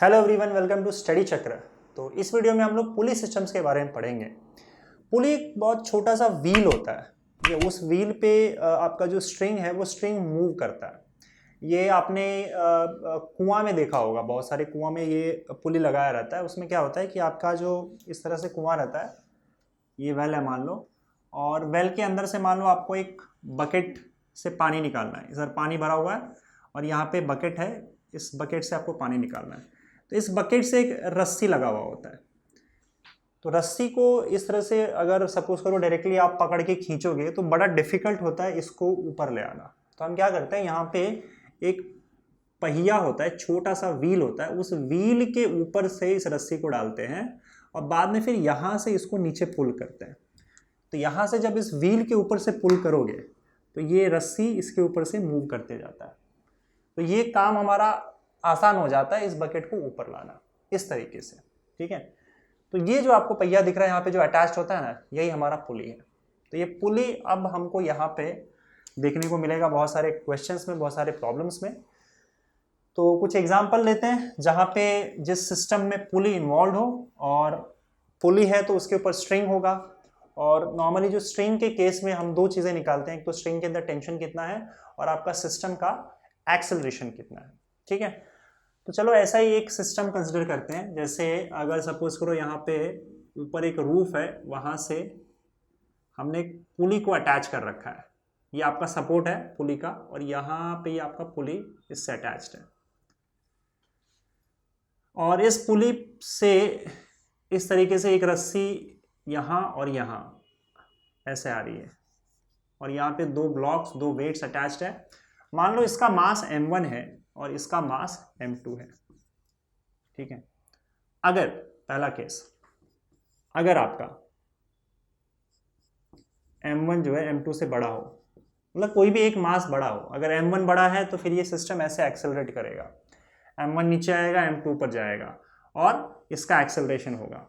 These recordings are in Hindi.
Hello everyone, welcome to study Chakra. तो इस वीडियो में हम लोग पुली सिस्टम्स के बारे में पढ़ेंगे। पुली एक बहुत छोटा सा व्हील होता है। ये उस व्हील पे आपका जो स्ट्रिंग है वो स्ट्रिंग मूव करता है। ये आपने कुआं में देखा होगा, बहुत सारे कुआं में ये पुली लगाया रहता है। उसमें क्या होता है कि आपका जो इस तरह से कुआं रहता है, ये वेल है मान लो, और वेल के अंदर से मान लो आपको एक बकेट से पानी निकालना है। इधर पानी भरा हुआ है और यहाँ पे बकेट है, इस बकेट से आपको पानी निकालना है। तो इस बकेट से एक रस्सी लगा हुआ होता है। तो रस्सी को इस तरह से अगर सपोज करो डायरेक्टली आप पकड़ के खींचोगे तो बड़ा डिफिकल्ट होता है इसको ऊपर ले आना। तो हम क्या करते हैं, यहाँ पे एक पहिया होता है, छोटा सा व्हील होता है, उस व्हील के ऊपर से इस रस्सी को डालते हैं और बाद में फिर यहाँ से इसको नीचे पुल करते हैं। तो यहाँ से जब इस व्हील के ऊपर से पुल करोगे तो ये रस्सी इसके ऊपर से मूव करते जाता है। तो ये काम हमारा आसान हो जाता है, इस बकेट को ऊपर लाना इस तरीके से। ठीक है, तो ये जो आपको पहिया दिख रहा है यहाँ पे जो अटैच्ड होता है ना, यही हमारा पुली है। तो ये पुली अब हमको यहाँ पे देखने को मिलेगा बहुत सारे क्वेश्चंस में, बहुत सारे प्रॉब्लम्स में। तो कुछ एग्जांपल लेते हैं जहाँ पे जिस सिस्टम में पुली इन्वॉल्व हो, और पुली है तो उसके ऊपर स्ट्रिंग होगा। और नॉर्मली जो स्ट्रिंग के केस में हम दो चीज़ें निकालते हैं, एक तो स्ट्रिंग के अंदर टेंशन कितना है और आपका सिस्टम का एक्सेलरेशन कितना है। ठीक है, तो चलो ऐसा ही एक सिस्टम कंसिडर करते हैं। जैसे अगर सपोज करो यहाँ पे ऊपर एक रूफ है, वहाँ से हमने एक पुली को अटैच कर रखा है। ये आपका सपोर्ट है पुली का, और यहाँ पे ये आपका पुली इससे अटैच्ड है। और इस पुली से इस तरीके से एक रस्सी यहाँ और यहाँ ऐसे आ रही है, और यहाँ पे दो ब्लॉक्स, दो वेट्स अटैच्ड है। मान लो इसका मास m1 है और इसका मास m2 है। ठीक है, अगर पहला केस, अगर आपका m1 जो है m2 से बड़ा हो, मतलब कोई भी एक मास बड़ा हो, अगर m1 बड़ा है तो फिर ये सिस्टम ऐसे एक्सेलरेट करेगा, m1 नीचे आएगा, m2 ऊपर जाएगा और इसका एक्सेलरेशन होगा।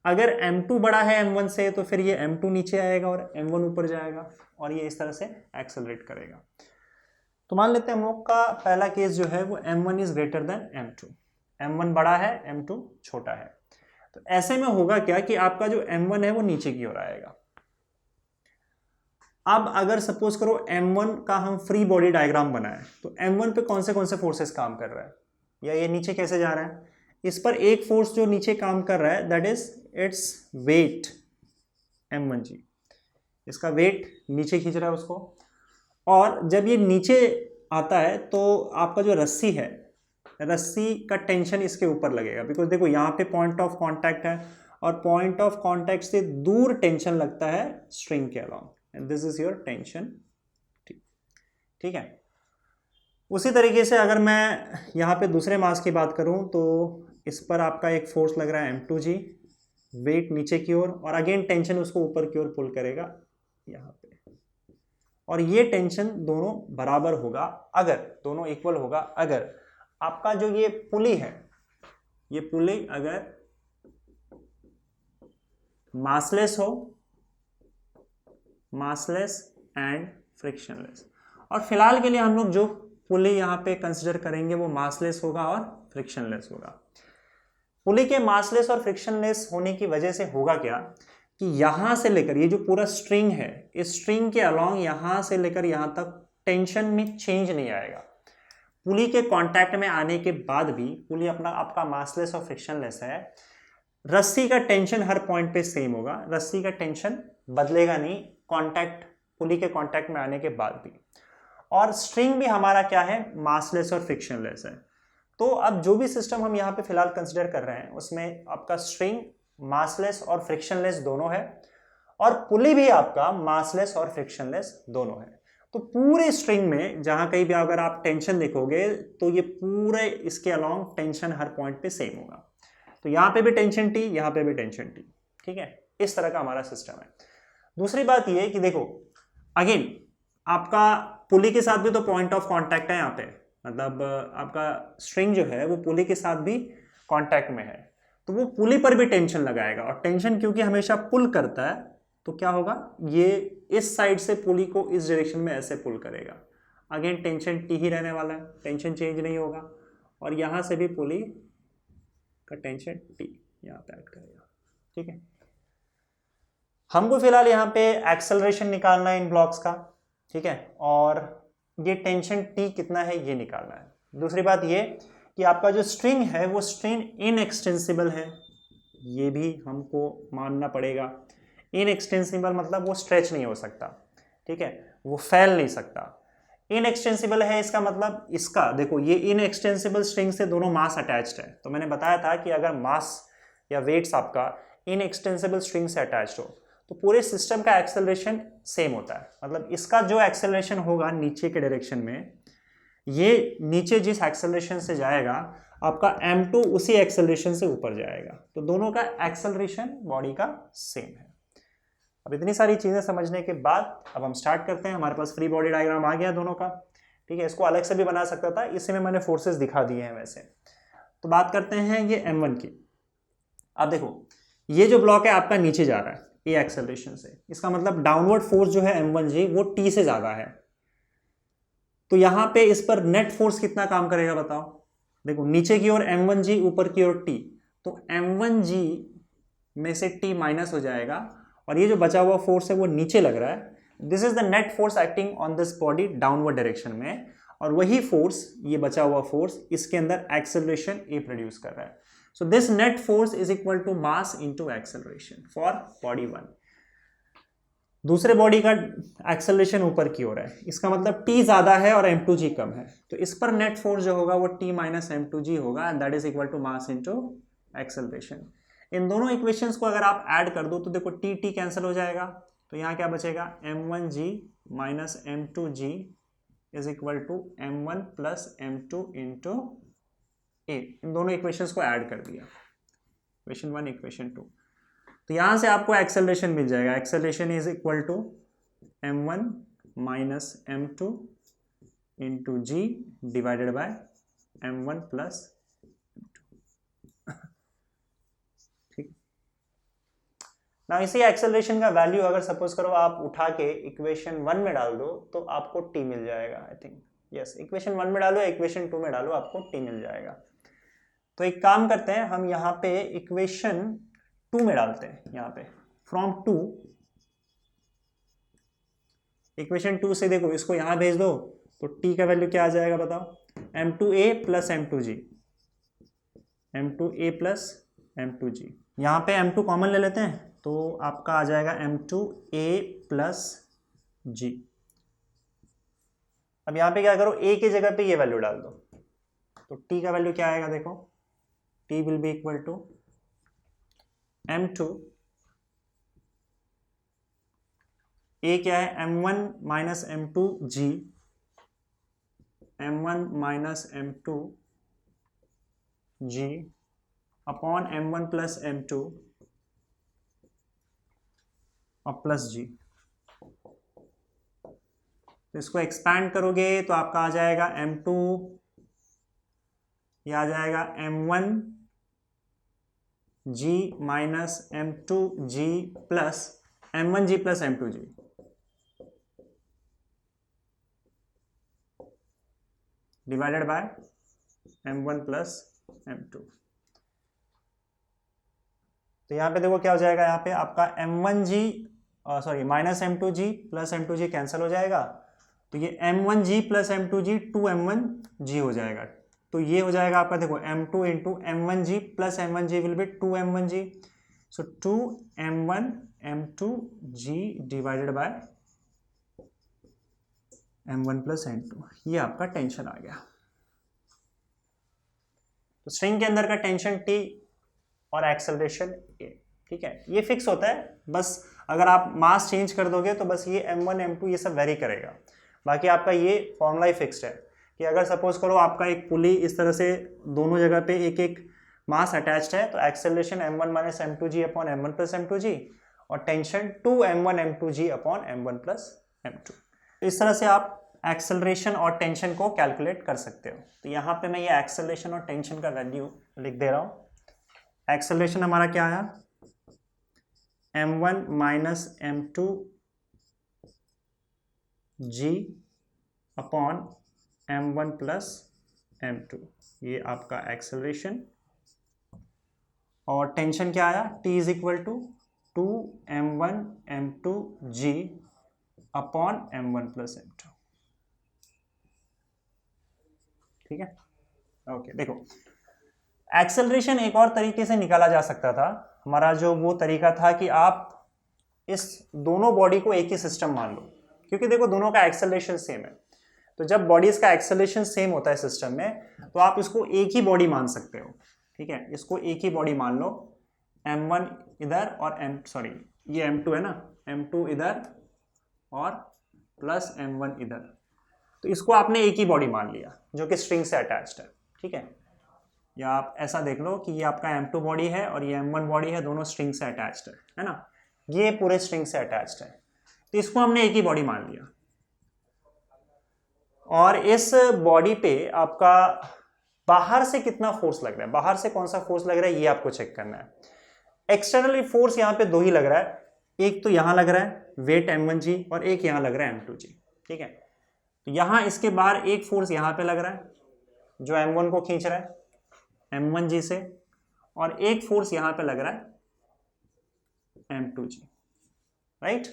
अगर m2 बड़ा है m1 से तो फिर ये m2 नीचे आएगा और m1 ऊपर जाएगा और ये इस तरह से एक्सेलरेट करेगा। तो मान लेते हैं हम लोग का पहला केस जो है वो m1 is greater then m2, m1 बड़ा है m2 छोटा है। तो ऐसे में होगा क्या कि आपका जो m1 है वो नीचे की ओर आएगा। अब अगर सपोज करो m1 का हम फ्री बॉडी डायग्राम बनाए तो m1 पे कौन से फोर्सेस काम कर रहा है, या ये नीचे कैसे जा रहा है। इस पर एक फोर्स जो नीचे काम कर रहा है that is its weight m1g, इसका वेट नीचे खींच रहा है उसको। और जब ये नीचे आता है तो आपका जो रस्सी है, रस्सी का टेंशन इसके ऊपर लगेगा, बिकॉज देखो यहाँ पे पॉइंट ऑफ कांटेक्ट है और पॉइंट ऑफ कांटेक्ट से दूर टेंशन लगता है स्ट्रिंग के along, and this is your tension. ठीक है, उसी तरीके से अगर मैं यहाँ पे दूसरे मास की बात करूँ तो इस पर आपका एक फोर्स लग रहा है m2g, वेट नीचे की ओर, और अगेन टेंशन उसको ऊपर की ओर पुल करेगा यहाँ पे। और ये टेंशन दोनों बराबर होगा, अगर दोनों इक्वल होगा, अगर आपका जो ये पुली है, ये पुली अगर मासलेस हो, मासलेस एंड फ्रिक्शनलेस। और फिलहाल के लिए हम लोग जो पुली यहाँ पे कंसिडर करेंगे वो मासलेस होगा और फ्रिक्शनलेस होगा। पुली के मासलेस और फ्रिक्शनलेस होने की वजह से होगा क्या कि यहां से लेकर ये जो पूरा स्ट्रिंग है, इस स्ट्रिंग के अलोंग यहां से लेकर यहां तक टेंशन में चेंज नहीं आएगा। पुली के कांटेक्ट में आने के बाद भी पुली अपना आपका मासलेस और फ्रिक्शनलेस है। रस्सी का टेंशन हर पॉइंट पे सेम होगा, रस्सी का टेंशन बदलेगा नहीं कांटेक्ट, पुली के कांटेक्ट में आने के बाद भी। और स्ट्रिंग भी हमारा क्या है, मासलेस और फ्रिक्शनलेस है। तो अब जो भी सिस्टम हम यहाँ पे फिलहाल कंसिडर कर रहे हैं उसमें आपका स्ट्रिंग मासलेस और फ्रिक्शनलेस दोनों है, और पुली भी आपका मासलेस और फ्रिक्शनलेस दोनों है। तो पूरे स्ट्रिंग में जहां कहीं भी अगर आप टेंशन देखोगे तो ये पूरे इसके अलोंग टेंशन हर पॉइंट पे सेम होगा। तो यहाँ पे भी टेंशन टी, यहाँ पे भी टेंशन टी। ठीक है, इस तरह का हमारा सिस्टम है। दूसरी बात ये कि देखो अगेन आपका पुली के साथ भी तो पॉइंट ऑफ कॉन्टैक्ट है यहाँ पे, मतलब आपका स्ट्रिंग जो है वो पुली के साथ भी कांटेक्ट में है, तो वो पुली पर भी टेंशन लगाएगा। और टेंशन क्योंकि हमेशा पुल करता है तो क्या होगा, ये इस साइड से पुली को इस डायरेक्शन में ऐसे पुल करेगा। अगेन टेंशन टी ही रहने वाला है, टेंशन चेंज नहीं होगा। और यहाँ से भी पुली का टेंशन टी यहाँ पे ऐड करेगा, ठीक है। हमको फिलहाल यहाँ पे एक्सेलरेशन निकालना है इन ब्लॉक्स का, ठीक है, और ये टेंशन टी कितना है ये निकालना है। दूसरी बात ये कि आपका जो स्ट्रिंग है वो स्ट्रिंग इनएक्सटेंसिबल है, ये भी हमको मानना पड़ेगा। इनएक्सटेंसिबल मतलब वो स्ट्रेच नहीं हो सकता, ठीक है, वो फैल नहीं सकता। इनएक्सटेंसिबल है इसका मतलब इसका देखो, ये इनएक्सटेंसिबल स्ट्रिंग से दोनों मास अटैच्ड है। तो मैंने बताया था कि अगर मास या वेट्स आपका इनएक्सटेंसिबल स्ट्रिंग से अटैच्ड हो तो पूरे सिस्टम का एक्सेलरेशन सेम होता है। मतलब इसका जो एक्सेलरेशन होगा नीचे के डायरेक्शन में, ये नीचे जिस एक्सेलरेशन से जाएगा आपका m2 उसी एक्सेलरेशन से ऊपर जाएगा। तो दोनों का एक्सेलरेशन बॉडी का सेम है। अब इतनी सारी चीजें समझने के बाद अब हम स्टार्ट करते हैं। हमारे पास फ्री बॉडी डायग्राम आ गया दोनों का, ठीक है। इसको अलग से भी बना सकता था, इसी में मैंने फोर्सेस दिखा दिए हैं वैसे। तो बात करते हैं ये m1 की। अब देखो ये जो ब्लॉक है आपका नीचे जा रहा है ए एक्सेलरेशन से, इसका मतलब डाउनवर्ड फोर्स जो है m1g वो t से ज्यादा है। तो यहां पे इस पर नेट फोर्स कितना काम करेगा बताओ। देखो नीचे की ओर m1g, ऊपर की ओर t, तो m1g में से t माइनस हो जाएगा और ये जो बचा हुआ फोर्स है वो नीचे लग रहा है। This is the net force acting on this body downward direction में, और वही फोर्स, ये बचा हुआ फोर्स इसके अंदर एक्सेलरेशन ए प्रोड्यूस कर रहा है। So this net force is equal to mass into acceleration for body 1। दूसरे बॉडी का एक्सेलरेशन ऊपर की ओर है, इसका मतलब t ज्यादा है और m2g कम है, तो इस पर नेट फोर्स जो होगा वो t माइनस m2g होगा, and that is equal to mass into acceleration. इन दोनों इक्वेशंस को अगर आप ऐड कर दो तो देखो t t कैंसिल हो जाएगा, तो यहाँ क्या बचेगा, m1g minus m2g is equal to m1 plus m2 into a. इन दोनों इक्वेशंस को ऐड कर दिया, इक्वेशन 1 इक्वेशन 2, तो यहां से आपको एक्सेलरेशन मिल जाएगा। Acceleration is equal to m1 minus m2 into g divided by m1 plus m2, ठीक। ना इसी एक्सेलरेशन का वैल्यू अगर सपोज करो आप उठा के इक्वेशन 1 में डाल दो तो आपको t मिल जाएगा। आई थिंक यस, इक्वेशन 1 में डालो या इक्वेशन 2 में डालो, आपको t मिल जाएगा। तो एक काम करते हैं, हम यहाँ पे इक्वेशन 2 में डालते हैं। यहाँ पे फ्रॉम 2, इक्वेशन 2 से देखो इसको यहाँ भेज दो तो t का वैल्यू क्या आ जाएगा बताओ, m2a plus m2g, m2a plus m2g। यहाँ पे m2 कॉमन ले लेते हैं तो आपका आ जाएगा m2a प्लस g। अब यहाँ पे क्या करो, a की जगह पे ये वैल्यू डाल दो, तो t का वैल्यू क्या आएगा देखो, t will be equal to m2, a क्या है m1 minus m2g, m1 minus m2g upon m1 plus m2 और प्लस g। तो इसको एक्सपैंड करोगे तो आपका आ जाएगा m2, यह आ जाएगा m1g minus m2g plus m1g plus m2g, divided by m1 plus m2। तो यहाँ पे देखो क्या हो जाएगा, यहाँ पे आपका m1g sorry minus m2g plus m2g cancel हो जाएगा, तो ये m1g प्लस m2g 2m1g हो जाएगा। तो ये हो जाएगा आपका देखो m2 into m1g plus m1g will be 2m1g, so 2m1 m2g divided by m1 plus m2। ये आपका टेंशन आ गया। तो स्ट्रिंग के अंदर का टेंशन T और एक्सेलरेशन A, ठीक है, ये फिक्स होता है। बस अगर आप मास चेंज कर दोगे तो बस ये m1 m2 ये सब वेरी करेगा, बाकी आपका ये फॉर्मूला ही फिक्स्ड है कि अगर सपोज करो आपका एक पुली इस तरह से दोनों जगह पे एक एक मास अटैच्ड है, तो acceleration m1 minus m2g upon m1 plus m2g और tension 2m1 m2g upon m1 plus m2। इस तरह से आप एक्सेलरेशन और टेंशन को कैलकुलेट कर सकते हो। तो यहाँ पे मैं ये एक्सेलरेशन और टेंशन का वैल्यू लिख दे रहा हूँ। एक्सेलरेशन हमारा क्या आया, m1 minus m2g upon m1 plus m2, ये आपका एक्सेलरेशन। और टेंशन क्या आया, T is equal to 2m1m2g upon m1 plus m2। ठीक है, ओके। देखो एक्सेलरेशन एक और तरीके से निकाला जा सकता था। हमारा जो वो तरीका था कि आप इस दोनों बॉडी को एक ही सिस्टम मान लो, क्योंकि देखो दोनों का एक्सेलरेशन सेम है। तो जब बॉडीज का एक्सेलरेशन सेम होता है सिस्टम में, तो आप इसको एक ही बॉडी मान सकते हो। ठीक है, इसको एक ही बॉडी मान लो, m1 इधर और ये m2 है ना, m2 इधर और प्लस m1 इधर। तो इसको आपने एक ही बॉडी मान लिया जो कि स्ट्रिंग से अटैच्ड है। ठीक है, या आप ऐसा देख लो कि ये आपका m2 बॉडी है और ये m1 बॉडी है, दोनों स्ट्रिंग से अटैच्ड है ना, ये पूरे स्ट्रिंग से अटैच्ड है। तो इसको हमने एक ही बॉडी मान लिया और इस बॉडी पे आपका बाहर से कितना फोर्स लग रहा है, बाहर से कौन सा फोर्स लग रहा है, ये आपको चेक करना है। एक्सटर्नली फोर्स यहाँ पे दो ही लग रहा है, एक तो यहां लग रहा है वेट m1g और एक यहां लग रहा है m2g। ठीक है, तो यहां इसके बाहर एक फोर्स यहां पे लग रहा है जो m1 को खींच रहा है m1g से, और एक फोर्स यहां पे लग रहा है m2g, राइट।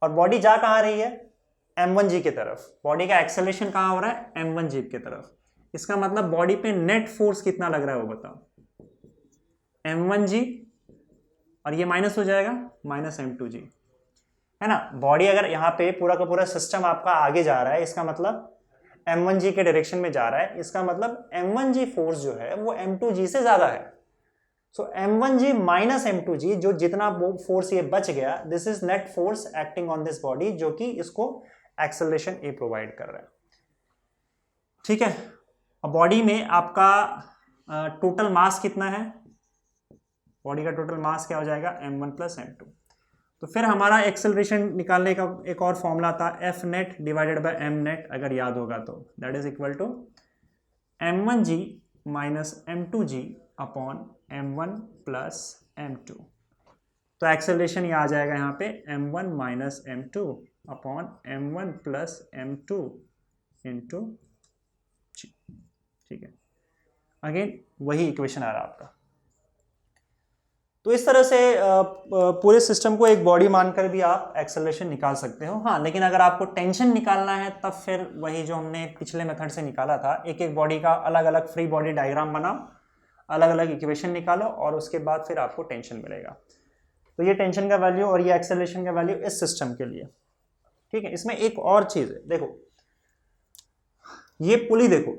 और बॉडी जा कहां रही है, m1g की तरफ। बॉडी का एक्सेलरेशन कहां हो रहा है, m1g की तरफ। इसका मतलब बॉडी पे नेट फोर्स कितना लग रहा है वो बताओ, m1g, और ये माइनस हो जाएगा माइनस m2g, है ना। बॉडी अगर यहाँ पे पूरा का पूरा सिस्टम आपका आगे जा रहा है, इसका मतलब m1g के डायरेक्शन में जा रहा है, इसका मतलब m1g फोर्स जो है वो m2g से ज्यादा है। सो m1g माइनस m2g, जो जितना फोर्स ये बच गया, this is net force acting on this body, जो कि इसको एक्सेलरेशन ए प्रोवाइड कर रहा है। ठीक है, अब बॉडी में आपका टोटल मास कितना है, बॉडी का टोटल मास क्या हो जाएगा, m1 प्लस m2। तो फिर हमारा एक्सेलरेशन निकालने का एक और फॉर्मूला था F net divided by m net, अगर याद होगा तो, that is equal to m1g minus m2g upon m1 plus m2। तो एक्सेलरेशन ये आ जाएगा यहाँ पे m1 minus m2 upon m1 plus m2 into g। ठीक है, अगेन वही इक्वेशन आ रहा है आपका। तो इस तरह से पूरे सिस्टम को एक बॉडी मानकर भी आप एक्सेलरेशन निकाल सकते हो। हाँ, लेकिन अगर आपको टेंशन निकालना है तब फिर वही जो हमने पिछले मेथड से निकाला था, एक एक बॉडी का अलग अलग फ्री बॉडी डायग्राम बनाओ, अलग अलग इक्वेशन निकालो और उसके बाद फिर आपको टेंशन मिलेगा। तो ये टेंशन का वैल्यू और ये एक्सेलरेशन का वैल्यू इस सिस्टम के लिए। ठीक है, इसमें एक और चीज है, देखो ये पुली, देखो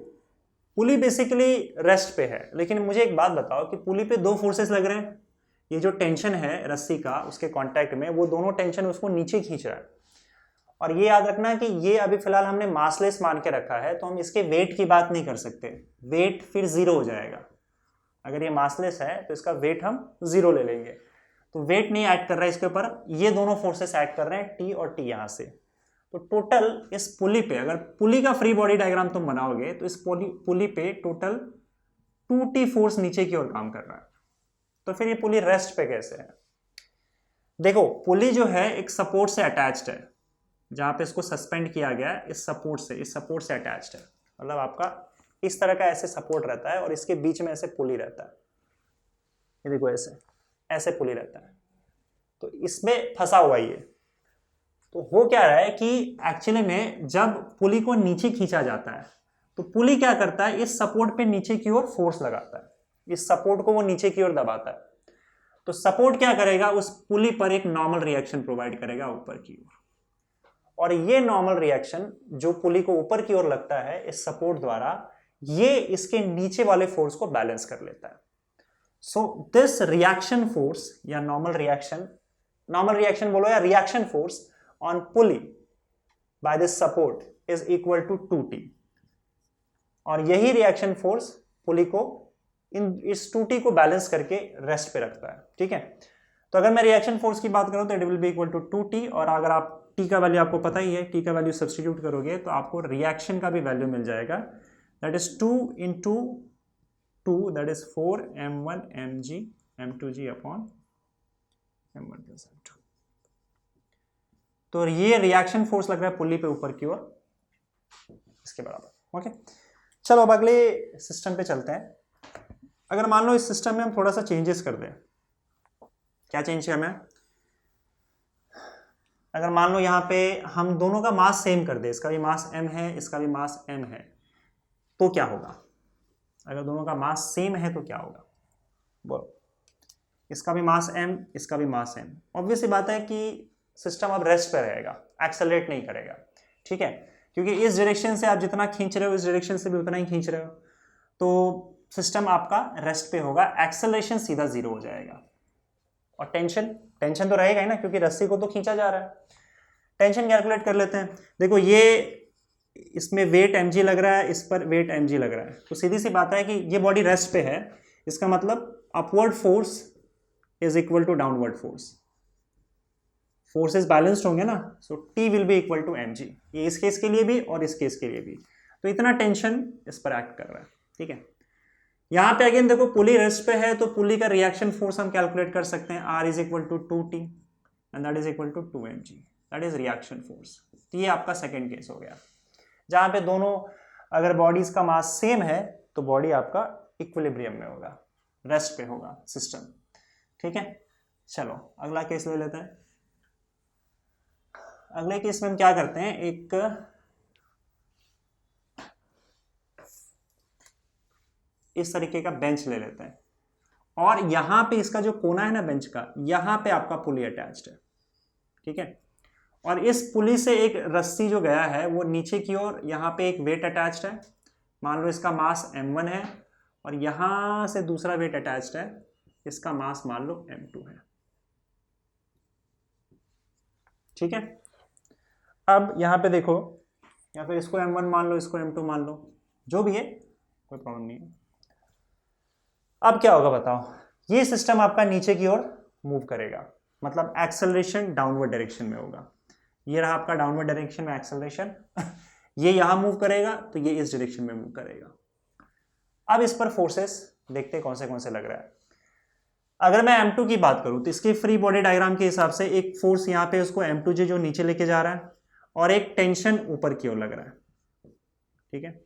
पुली बेसिकली रेस्ट पे है, लेकिन मुझे एक बात बताओ कि पुली पे दो फोर्सेस लग रहे हैं। ये जो टेंशन है रस्सी का उसके कांटेक्ट में, वो दोनों टेंशन उसको नीचे खींच रहा है। और ये याद रखना कि ये अभी फिलहाल हमने मासलेस मान के रखा है, तो हम इसके वेट की बात नहीं कर सकते, वेट फिर जीरो हो जाएगा। अगर ये मासलेस है तो इसका वेट हम जीरो ले लेंगे, तो वेट नहीं ऐड कर रहा है इसके ऊपर, ये दोनों फोर्सेस ऐड कर रहे हैं, टी और टी यहाँ से। तो टोटल इस पुली पे, अगर पुली का फ्री बॉडी डायग्राम तुम बनाओगे तो इस पुली पे टोटल 2t फोर्स नीचे की ओर काम कर रहा है। तो फिर ये पुली रेस्ट पे कैसे है, देखो पुली जो है एक सपोर्ट से अटैच्ड है, जहां पे इसको सस्पेंड किया गया है इस सपोर्ट से अटैच्ड है। मतलब आपका इस तरह का ऐसे सपोर्ट रहता है और इसके बीच में ऐसे पुली रहता है, ये देखो ऐसे पुली रहता है, तो इसमें फंसा हुआ ये। तो हो क्या रहा है कि एक्चुअली में जब पुली को नीचे खींचा जाता है तो पुली क्या करता है, इस सपोर्ट पे नीचे की ओर फोर्स लगाता है, इस सपोर्ट को वो नीचे की ओर दबाता है। तो सपोर्ट क्या करेगा, उस पुली पर एक नॉर्मल रिएक्शन प्रोवाइड करेगा ऊपर की ओर, और ये नॉर्मल रिएक्शन जो पुली को ऊपर की ओर लगता है इस सपोर्ट द्वारा, ये इसके नीचे वाले फोर्स को बैलेंस कर लेता है। सो दिस रिएक्शन फोर्स या नॉर्मल रिएक्शन बोलो या reaction force on pulley by this support is equal to 2t, और यही रिएक्शन फोर्स पुली को इस 2t को बैलेंस करके रेस्ट पे रखता है। ठीक है, तो अगर मैं रिएक्शन फोर्स की बात करूं तो it will be equal to 2t, और अगर आप t का वैल्यू आपको पता ही है, t का वैल्यू सब्स्टिट्यूट करोगे तो आपको रिएक्शन का भी वैल्यू मिल जाएगा, that is 2 into 2, that is 4 m1 mg m2g upon m1 plus m2। तो ये रिएक्शन फोर्स लग रहा है पुली पे ऊपर की ओर, इसके बराबर। ओके, चलो अब अगले सिस्टम पे चलते हैं। अगर मान लो इस सिस्टम में हम थोड़ा सा चेंजेस कर दें, क्या चेंज करना है, अगर मान लो यहाँ पे हम दोनों का मास सेम कर दे, इसका भी मास m है, इसका भी मास m है, तो क्या होगा? अगर दोनों का मास सेम है तो क्या होगा बोलो? इसका भी मास m, इसका भी मास m, ऑब्वियस सी बात है कि सिस्टम अब रेस्ट पे रहेगा, एक्सेलरेट नहीं करेगा, ठीक है, क्योंकि इस डायरेक्शन से आप जितना खींच रहे हो इस डायरेक्शन से भी उतना ही खींच रहे हो, तो सिस्टम आपका रेस्ट पे होगा, एक्सेलरेशन सीधा जीरो हो जाएगा। और टेंशन तो रहेगा ही ना, क्योंकि रस्सी को तो खींचा जा रहा है। टेंशन कैलकुलेट कर लेते हैं। देखो ये इसमें वेट mg लग रहा है, इस पर वेट mg लग रहा है, तो सीधी सी बात है कि ये बॉडी रेस्ट पे है, इसका मतलब upward force is equal to downward force, forces balanced होंगे ना, so T will be equal to mg, ये इस केस के लिए भी और इस केस के लिए भी, तो इतना टेंशन इस पर एक्ट कर रहा है, ठीक है। यहाँ पे अगेन देखो पुली रेस्ट पे है, तो पुली का रिएक्शन फोर्स हम कैलकुलेट कर सकते हैं, R is equal to 2T and that is equal to 2mg, that is reaction force. ये आपका सेकेंड केस हो गया, जहाँ पे दोनों अगर बॉडीज का मास सेम है तो बॉडी आपका इक्विलिब्रियम में होगा, रेस्ट पे होगा सिस्टम, ठीक है। चलो अगला केस ले लेते हैं। अगले केस में हम क्या करते हैं, एक इस तरीके का बेंच ले लेते हैं, और यहां पे इसका जो कोना है ना बेंच का, यहां पे आपका पुली अटैच्ड है, ठीक है, और इस पुली से एक रस्सी जो गया है वो नीचे की ओर, यहाँ पे एक वेट अटैच्ड है, मान लो इसका मास m1 है, और यहां से दूसरा वेट अटैच्ड है, इसका मास मान लो m2 है, ठीक है। अब यहाँ पे देखो, या फिर इसको m1 मान लो, इसको m2 मान लो, जो भी है कोई प्रॉब्लम नहीं है। अब क्या होगा बताओ, ये सिस्टम आपका नीचे की ओर मूव करेगा, मतलब एक्सेलरेशन डाउनवर्ड डायरेक्शन में होगा, ये रहा आपका डाउनवर्ड डायरेक्शन में एक्सेलरेशन ये यहां मूव करेगा तो ये इस डायरेक्शन में मूव करेगा। अब इस पर फोर्सेस देखते हैं कौन से लग रहा है। अगर मैं m2 की बात करूं तो इसके फ्री बॉडी डायग्राम के हिसाब से एक फोर्स यहाँ पे उसको m2j जो नीचे लेके जा रहा है, और एक टेंशन ऊपर की ओर लग रहा है, ठीक है।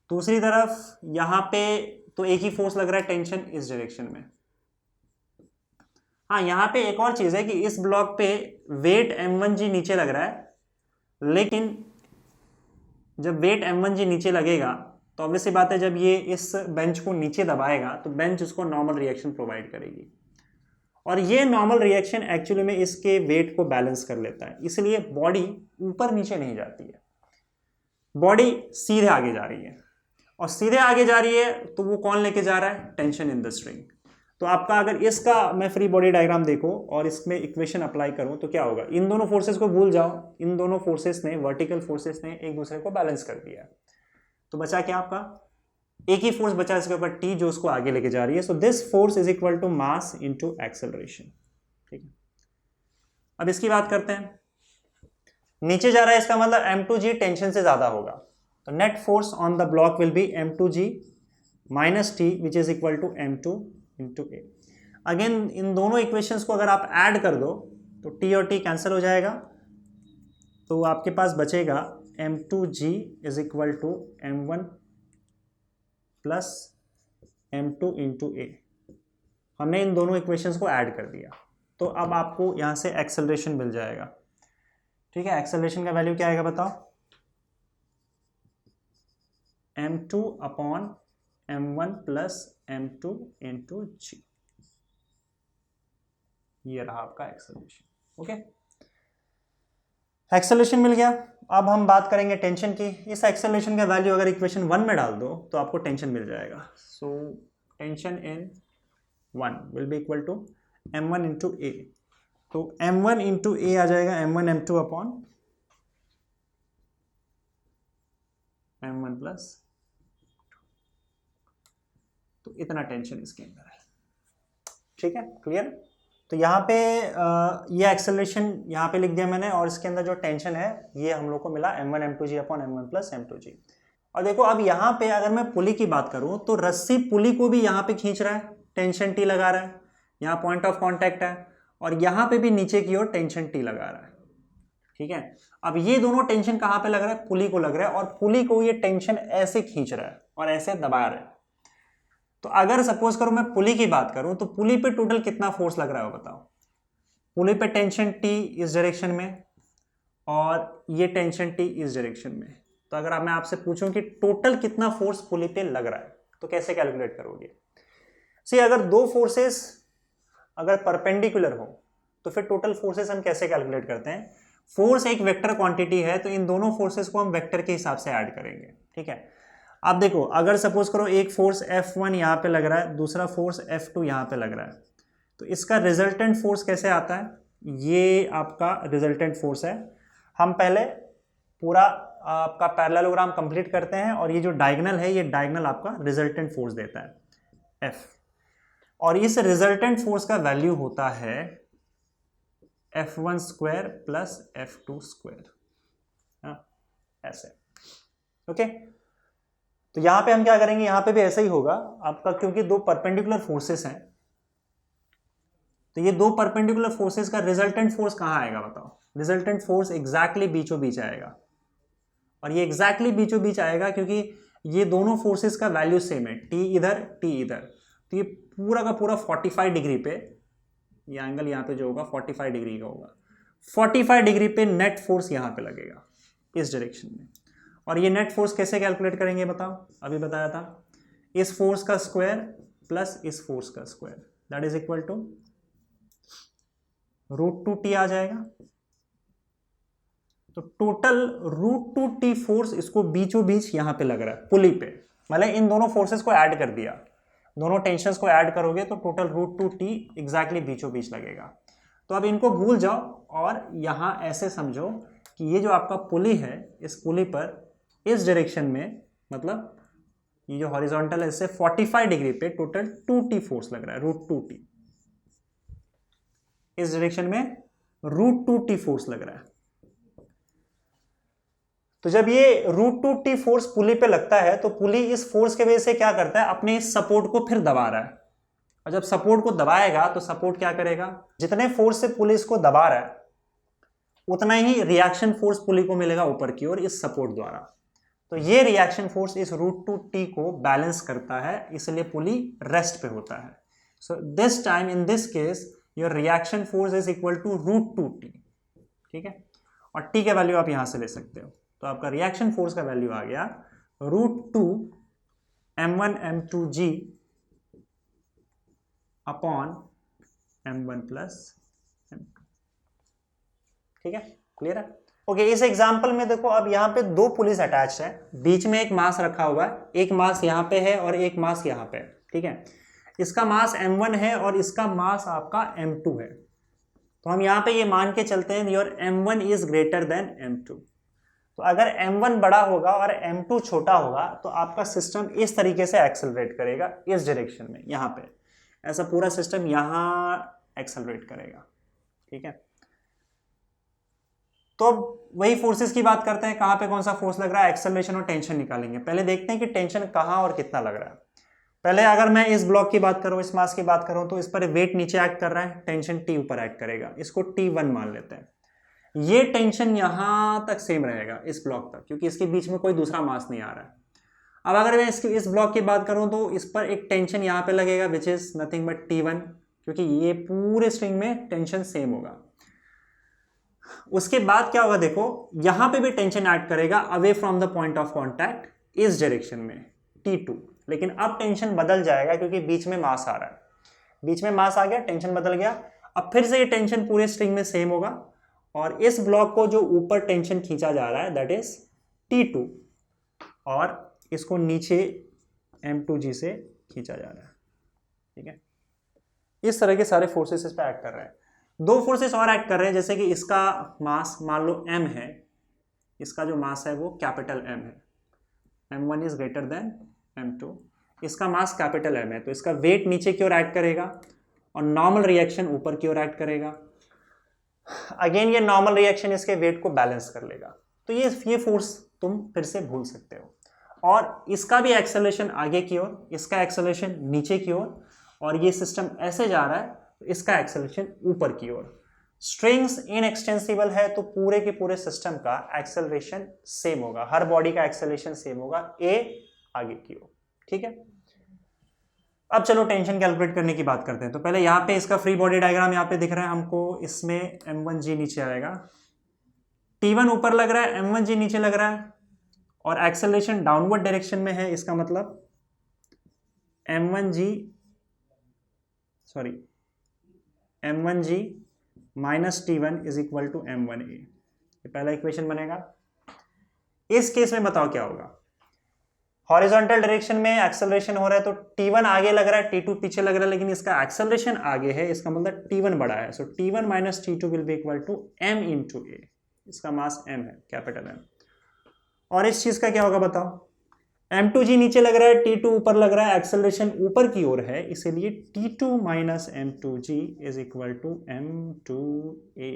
दूसरी तरफ यहाँ पे तो एक ही फोर्स लग रहा है, टेंशन इस डायरेक्शन में। हाँ, यहाँ पे एक और चीज है कि इस ब्लॉक पे वेट m1g नीचे लग रहा है, लेकिन जब वेट m1g नीचे लगेगा तो ऑब्वियसली बात है, जब ये इस बेंच को नीचे दबाएगा तो बेंच उसको नॉर्मल रिएक्शन प्रोवाइड करेगी, और ये नॉर्मल रिएक्शन एक्चुअली में इसके वेट को बैलेंस कर लेता है, इसलिए बॉडी ऊपर नीचे नहीं जाती है, बॉडी सीधे आगे जा रही है, और सीधे आगे जा रही है तो वो कौन लेके जा रहा है, टेंशन इन द स्ट्रिंग। तो आपका अगर इसका मैं फ्री बॉडी डायग्राम देखो और इसमें इक्वेशन अप्लाई करूं तो क्या होगा, इन दोनों फोर्सेस को भूल जाओ, इन दोनों फोर्सेस ने, वर्टिकल फोर्सेस ने एक दूसरे को बैलेंस कर दिया, तो बचा क्या आपका, एक ही फोर्स बचा इसके ऊपर T जो उसको आगे लेके जा रही है। So this force is equal to mass into acceleration, ठीक है। अब इसकी बात करते हैं, नीचे जा रहा है इसका मतलब m2g टेंशन से ज्यादा होगा, तो net force on the block will be m2g minus T which is equal to m2 into a. Again इन दोनों इक्वेशंस को अगर आप ऐड कर दो तो T और T कैंसिल हो जाएगा, तो आपके पास बचेगा m2g is equal to m1 plus m2 into a. हमने इन दोनों इक्वेशंस को ऐड कर दिया, तो अब आपको यहाँ से एक्सेलरेशन मिल जाएगा, ठीक है। एक्सेलरेशन का वैल्यू क्या आएगा बताओ, m2 upon m1 plus m2 into जी, ये रहा आपका एक्सेलरेशन, ओके। एक्सेलरेशन मिल गया। अब हम बात करेंगे टेंशन की। इस एक्सेलरेशन का वैल्यू अगर इक्वेशन 1 में डाल दो तो आपको टेंशन मिल जाएगा। So tension in 1 will be equal to m1 into a, तो m1 इंटू ए आ जाएगा m1 m2 upon m1 plus, तो इतना टेंशन इसके अंदर है, ठीक है, क्लियर। तो यहाँ पे ये एक्सेलरेशन यहाँ पे लिख दिया मैंने, और इसके अंदर जो टेंशन है ये हम लोग को मिला m1 m2g upon m1 plus m2g। और देखो अब यहाँ पे अगर मैं पुली की बात करूँ तो रस्सी पुली को भी यहाँ पे खींच रहा है, टेंशन T लगा रहा है, यहाँ पॉइंट ऑफ कॉन्टैक्ट है, और यहाँ पे भी नीचे की ओर टेंशन T लगा रहा है, ठीक है। अब ये दोनों टेंशन कहाँ पे लग रहा है, पुली को लग रहा है, और पुली को ये टेंशन ऐसे खींच रहा है और ऐसे दबा रहा है। तो अगर सपोज करो मैं पुली की बात करूं तो पुली पे टोटल कितना फोर्स लग रहा है बताओ। पुली पे टेंशन T इस डायरेक्शन में और ये टेंशन T इस डायरेक्शन में। तो अगर मैं आपसे पूछूं कि टोटल कितना फोर्स पुली पे लग रहा है तो कैसे कैलकुलेट करोगे। सी अगर दो फोर्सेस अगर परपेंडिकुलर हो तो फिर टोटल फोर्सेस हम कैसे कैलकुलेट करते हैं। फोर्स एक वेक्टर क्वांटिटी है तो इन दोनों फोर्सेस को हम वेक्टर के हिसाब से ऐड करेंगे। ठीक है, अब देखो अगर सपोज करो एक फोर्स F1 यहाँ पे लग रहा है, दूसरा फोर्स F2 यहाँ पे लग रहा है, तो इसका रिजल्टेंट फोर्स कैसे आता है। ये आपका रिजल्टेंट फोर्स है। हम पहले पूरा आपका पैरेललोग्राम कंप्लीट करते हैं और ये जो डायगोनल है ये डायगोनल आपका रिजल्टेंट फोर्स देता है F, और इस रिजल्टेंट फोर्स का वैल्यू होता है F1 square plus F2 square, ऐसे। ओके, तो यहां पे हम क्या करेंगे, यहां पे भी ऐसा ही होगा आपका, क्योंकि दो परपेंडिकुलर फोर्सेस हैं तो ये दो परपेंडिकुलर फोर्सेस का रिजल्टेंट फोर्स कहां आएगा बताओ। रिजल्टेंट फोर्स एग्जैक्टली बीचों बीच आएगा, और ये एग्जैक्टली बीचों बीच आएगा क्योंकि ये दोनों फोर्सेस का वैल्यू सेम है, टी इधर टी इधर। तो ये पूरा का पूरा 45 डिग्री पे, ये एंगल यहाँ पे जो होगा 45 डिग्री का होगा। 45 डिग्री पे नेट फोर्स यहाँ पे लगेगा इस डायरेक्शन में। और ये नेट फोर्स कैसे कैलकुलेट करेंगे बताओ, अभी बताया था, इस फोर्स का स्क्वायर प्लस इस फोर्स का square, that is equal to √2t आ जाएगा। तो टोटल √2t फोर्स इसको बीचों बीच यहां पे लग रहा है पुली पे, मतलब इन दोनों फोर्सेस को ऐड कर दिया, दोनों टेंशंस को ऐड करोगे तो टोटल √2t एग्जैक्टली बीचों बीच लगेगा। तो अब इनको भूल जाओ और यहां ऐसे समझो कि ये जो आपका पुली है, इस पुली पर इस डायरेक्शन में, मतलब ये जो हॉरिजॉन्टल है इससे 45 डिग्री पे टोटल 2t फोर्स लग रहा है, √2t। इस डायरेक्शन में √2t फोर्स लग रहा है। तो जब ये √2t फोर्स पुली पे लगता है तो पुली इस फोर्स के वजह से क्या करता है, अपने इस सपोर्ट को फिर दबा रहा है। और जब सपोर्ट को दबाएगा तो सपोर्ट क्या करेगा, जितने फोर्स से पुली इसको दबा रहा है उतना ही रिएक्शन फोर्स पुली को मिलेगा ऊपर की ओर इस सपोर्ट द्वारा। तो ये रिएक्शन फोर्स इस √2t को बैलेंस करता है, इसलिए पुली रेस्ट पे होता है। So this time in this case your reaction force is equal to √2t। ठीक है, और t के वैल्यू आप यहां से ले सकते हो। तो आपका रिएक्शन फोर्स का वैल्यू आ गया √2 m1 m2g upon m1 plus m2। ठीक है, क्लियर है। ओके, इस एग्जांपल में देखो अब यहाँ पे दो पुलिस अटैच्ड है, बीच में एक मास रखा हुआ है, एक मास यहाँ पे है और एक मास यहाँ पे है। ठीक है, इसका मास m1 है और इसका मास आपका m2 है। तो हम यहाँ पे ये मान के चलते हैं your m1 is greater then m2। तो अगर m1 बड़ा होगा और m2 छोटा होगा तो आपका सिस्टम इस तरीके से एक्सेलरेट करेगा इस डायरेक्शन में, यहाँ पे ऐसा पूरा सिस्टम यहाँ एक्सेलरेट करेगा। ठीक है, तो अब वही फोर्सेस की बात करते हैं, कहाँ पे कौन सा फोर्स लग रहा है, एक्सेलरेशन और टेंशन निकालेंगे। पहले देखते हैं कि टेंशन कहाँ और कितना लग रहा है। पहले अगर मैं इस ब्लॉक की बात करूँ, इस मास की बात करूँ, तो इस पर वेट नीचे एक्ट कर रहा है, टेंशन T ऊपर एक्ट करेगा, इसको T1 मान लेते हैं। ये टेंशन यहां तक सेम रहेगा इस ब्लॉक तक, क्योंकि इसके बीच में कोई दूसरा मास नहीं आ रहा है। अब अगर मैं इस ब्लॉक की बात करूं तो इस पर एक टेंशन यहां पे लगेगा which is nothing but T1, क्योंकि ये पूरे स्ट्रिंग में टेंशन सेम होगा। उसके बाद क्या होगा, देखो यहां पे भी टेंशन ऐड करेगा away from the point of contact इस डायरेक्शन में T2, लेकिन अब टेंशन बदल जाएगा क्योंकि बीच में मास आ रहा है, बीच में मास आ गया, टेंशन बदल गया। अब फिर से ये टेंशन पूरे स्ट्रिंग में सेम होगा और इस ब्लॉक को जो ऊपर टेंशन खींचा जा रहा है दैट इज T2 और इसको नीचे M2G से खींचा जा रहा है। ठीक है, इस तरह के सारे फोर्सेस इस पर एक्ट कर रहे हैं। दो फोर्सेस और एक्ट कर रहे हैं, जैसे कि इसका मास मान लो m है, इसका जो मास है वो कैपिटल M है, m1 is greater then m2, इसका मास कैपिटल M है, तो इसका वेट नीचे की ओर एक्ट करेगा और नॉर्मल रिएक्शन ऊपर की ओर एक्ट करेगा। अगेन ये नॉर्मल रिएक्शन इसके वेट को बैलेंस कर लेगा। तो ये फोर्स तुम फिर से भूल सकते हो। और इसका भी एक्सेलरेशन आगे की ओर, इसका एक्सेलरेशन नीचे की ओर, और ये सिस्टम ऐसे जा रहा है तो इसका एक्सेलरेशन ऊपर की ओर। स्ट्रिंग्स इनएक्सटेंसिबल है तो पूरे के पूरे सिस्टम का एक्सेलरेशन सेम होगा, हर बॉडी का एक्सेलरेशन सेम होगा, ए आगे की ओर। ठीक है, अब चलो टेंशन कैलकुलेट करने की बात करते हैं। तो पहले यहाँ पे इसका फ्री बॉडी डायग्राम यहाँ पे दिख रहा है हमको, इसमें m1g नीचे आएगा, t1 ऊपर लग रहा है, m1g नीचे लग रहा है, और एक्सेलरेशन डाउनवर्ड डायरेक्शन में है, इसका मतलब m1g minus t1 is equal to m1a। ये पहला इक्वेशन बनेगा। इस केस में बताओ क्या होगा, हॉरिजॉन्टल डायरेक्शन में एक्सेलरेशन हो रहा है तो t1 आगे लग रहा है, t2 पीछे लग रहा है, लेकिन इसका एक्सेलरेशन आगे है, इसका मतलब t1 बड़ा है। So t1 minus t2 will be equal to m into a। इसका मास m है, कैपिटल M। और इस चीज का क्या होगा बताओ, m2g नीचे लग रहा है, t2 ऊपर लग रहा है, एक्सेलरेशन ऊपर की ओर है, इसीलिए t2 minus m2g is equal to m2a।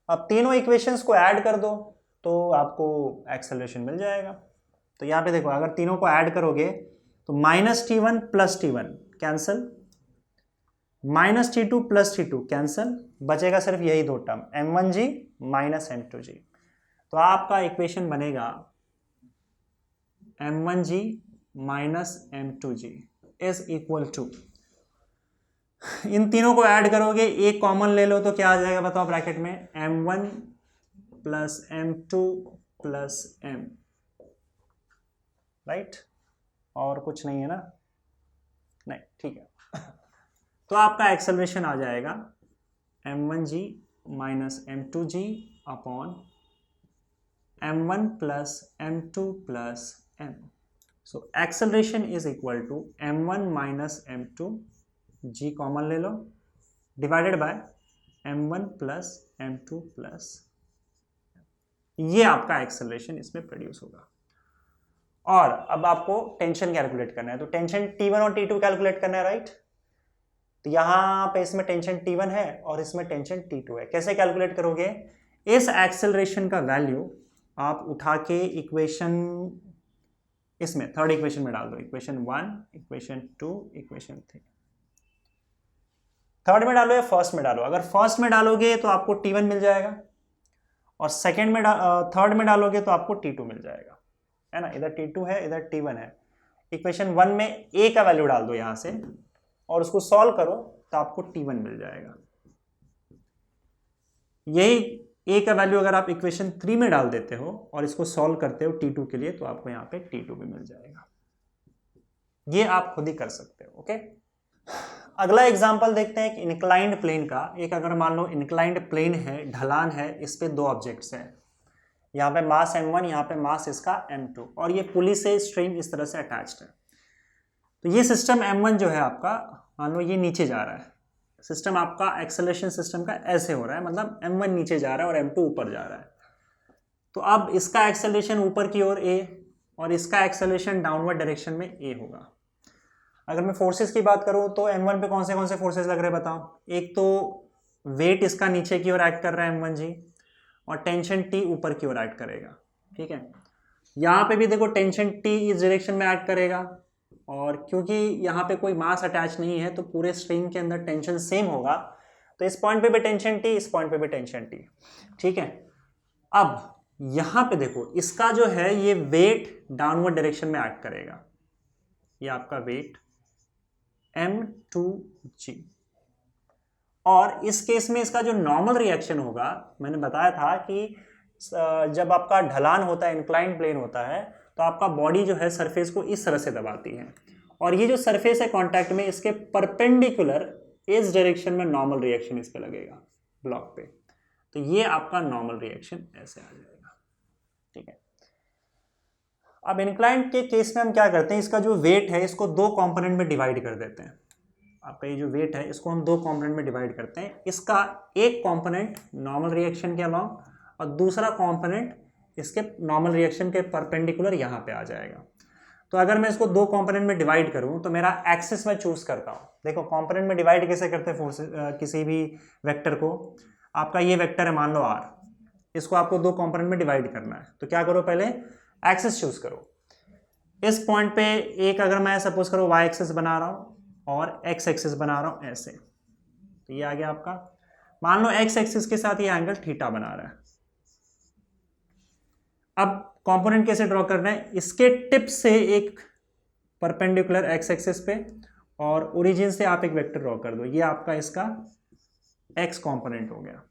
अब तीनों इक्वेशंस को ऐड कर दो तो आपको एक्सेलरेशन मिल जाएगा। तो यहाँ पे देखो, अगर तीनों को ऐड करोगे तो minus t1 plus t1 cancel, minus t2 plus t2 cancel, बचेगा सिर्फ यही दो टर्म m1g माइनस m2g। तो आपका इक्वेशन बनेगा m1g minus m2g is equal to, इन तीनों को ऐड करोगे, एक कॉमन ले लो तो क्या आ जाएगा बताओ ब्रैकेट में, m1 plus m2 plus m, right. और कुछ नहीं है ना, नहीं, ठीक है। तो आपका एक्सेलरेशन आ जाएगा m1g minus m2g upon m1 plus m2 plus m। So acceleration is equal to m1 minus m2, g common ले लो, divided by m1 plus m2 plus, ये आपका एक्सेलरेशन इसमें प्रोड्यूस होगा। और अब आपको टेंशन कैलकुलेट करना है, तो टेंशन T1 और T2 कैलकुलेट करना है, राइट। तो यहां पे इसमें टेंशन T1 है और इसमें टेंशन T2 है। कैसे कैलकुलेट करोगे, इस एक्सेलरेशन का वैल्यू आप उठा के इक्वेशन, इसमें थर्ड इक्वेशन में डाल दो, इक्वेशन 1, इक्वेशन 2, इक्वेशन 3। थर्ड में डालो या फर्स्ट में डालो, अगर फर्स्ट में डालोगे तो आपको T1 मिल जाएगा, और सेकेंड में थर्ड में डालोगे तो आपको T2 मिल जाएगा, है ना। इधर T2 है, इधर T1 है। इक्वेशन 1 में a का वैल्यू डाल दो यहां से और उसको सॉल्व करो तो आपको T1 मिल जाएगा। यही a का वैल्यू अगर आप इक्वेशन 3 में डाल देते हो और इसको सॉल्व करते हो T2 के लिए तो आपको यहाँ पे T2 भी मिल जाएगा। ये आप खुद ही कर सकते हो, ओके। अगला एग्जाम्पल देखते हैं एक इंक्लाइंड प्लेन का। एक अगर मान लो इंक्लाइंड प्लेन है, ढलान है, इस पे दो ऑब्जेक्ट्स हैं, यहाँ पे मास m1, यहाँ पे मास इसका m2, और ये पुली से स्ट्रिंग इस तरह से अटैच्ड है। तो ये सिस्टम m1 जो है आपका, मान लो ये नीचे जा रहा है, सिस्टम आपका एक्सेलरेशन सिस्टम का ऐसे हो रहा है, मतलब m1 नीचे जा रहा है और m2 ऊपर जा रहा है। तो अब इसका एक्सेलरेशन ऊपर की ओर a और इसका एक्सेलरेशन डाउनवर्ड डायरेक्शन में a होगा। अगर मैं फोर्सेस की बात करूं तो m1 पे कौन से फोर्सेस लग रहे हैं बताओ। एक तो वेट इसका नीचे की ओर एक्ट कर रहा है m1g, और टेंशन T ऊपर की ओर एक्ट करेगा, ठीक है। यहाँ पे भी देखो टेंशन T इस डायरेक्शन में एक्ट करेगा, और क्योंकि यहाँ पे कोई मास अटैच नहीं है तो पूरे स्ट्रिंग के अंदर टेंशन सेम होगा, तो इस पॉइंट पे भी टेंशन T, इस पॉइंट पे भी टेंशन T, ठीक है। अब यहाँ पे देखो, इसका जो है ये वेट डाउनवर्ड डायरेक्शन में एक्ट करेगा, ये आपका वेट m2g, और इस केस में इसका जो नॉर्मल रिएक्शन होगा, मैंने बताया था कि जब आपका ढलान होता है, इंक्लाइंड प्लेन होता है, तो आपका बॉडी जो है सरफेस को इस तरह से दबाती है, और ये जो सरफेस है कांटेक्ट में, इसके परपेंडिकुलर इस डायरेक्शन में नॉर्मल रिएक्शन इस पे लगेगा ब्लॉक पे। तो ये आपका नॉर्मल रिएक्शन ऐसे आ जाएगा, ठीक है। अब इंक्लाइंड के केस में हम क्या करते हैं, इसका जो वेट है इसको दो कंपोनेंट में डिवाइड कर देते हैं। आपका ये जो वेट है इसको हम दो कंपोनेंट में डिवाइड करते हैं। इसका एक कंपोनेंट नॉर्मल रिएक्शन के अलोंग और दूसरा कंपोनेंट इसके नॉर्मल रिएक्शन के परपेंडिकुलर यहाँ पे आ जाएगा। तो अगर मैं इसको दो कंपोनेंट में डिवाइड करूँ तो मेरा एक्सिस मैं चूज करता हूँ। देखो कंपोनेंट में डिवाइड कैसे करते हैं फोर्स, किसी भी वेक्टर को। आपका ये वेक्टर है मान लो r, इसको आपको दो कंपोनेंट में डिवाइड करना है, तो क्या करो, पहले एक्सिस चूज करो। इस पॉइंट पे एक अगर मैं सपोज करो y एक्सिस बना रहा हूँ और x एक्सिस बना रहा हूँ ऐसे, तो ये आ गया आपका, मान लो x एक्सिस के साथ ये एंगल थीटा बना रहा है। अब कंपोनेंट कैसे ड्रॉ करना है, इसके टिप से एक परपेंडिकुलर एक्स एक्सिस पे, और ओरिजिन से आप एक वेक्टर ड्रॉ कर दो, ये आपका इसका एक्स कंपोनेंट हो गया,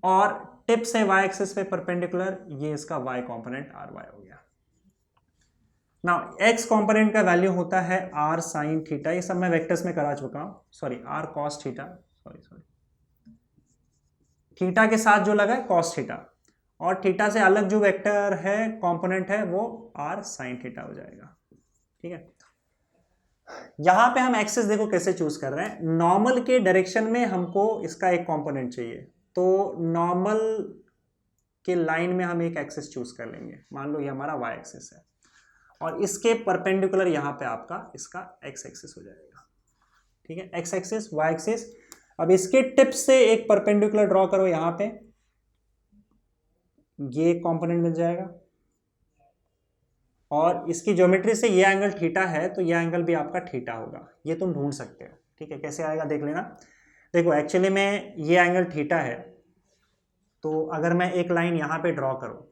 और टिप से वाई एक्सिस पे परपेंडिकुलर, ये इसका वाई कंपोनेंट आर वाई हो गया। नाउ एक्स कंपोनेंट का वैल्यू होता है आर साइन थीटा, ये सब मैं वेक्टर्स में करा चुका हूं, sorry R cos theta, sorry theta के साथ जो लगा है कॉस थीटा, और थीटा से अलग जो वेक्टर है कंपोनेंट है वो आर साइन थीटा हो जाएगा। ठीक है, यहां पे हम एक्सिस देखो कैसे चूज कर रहे हैं, नॉर्मल के डायरेक्शन में हमको इसका एक कंपोनेंट चाहिए, तो नॉर्मल के लाइन में हम एक एक्सिस चूज कर लेंगे, मान लो ये हमारा वाई एक्सिस है, और इसके परपेंडिकुलर यहां पे आपका इसका एक्स एक्सिस हो जाएगा। ठीक है, एक्स एक्सिस वाई एक्सिस। अब इसके टिप से एक परपेंडिकुलर ड्रॉ करो, यहां पे ये कंपोनेंट मिल जाएगा, और इसकी ज्योमेट्री से ये एंगल थीटा है तो ये एंगल भी आपका थीटा होगा, ये तुम ढूंढ सकते हो। ठीक है, कैसे आएगा देख लेना। देखो एक्चुअली में ये एंगल थीटा है, तो अगर मैं एक लाइन यहां पे ड्रॉ करूं,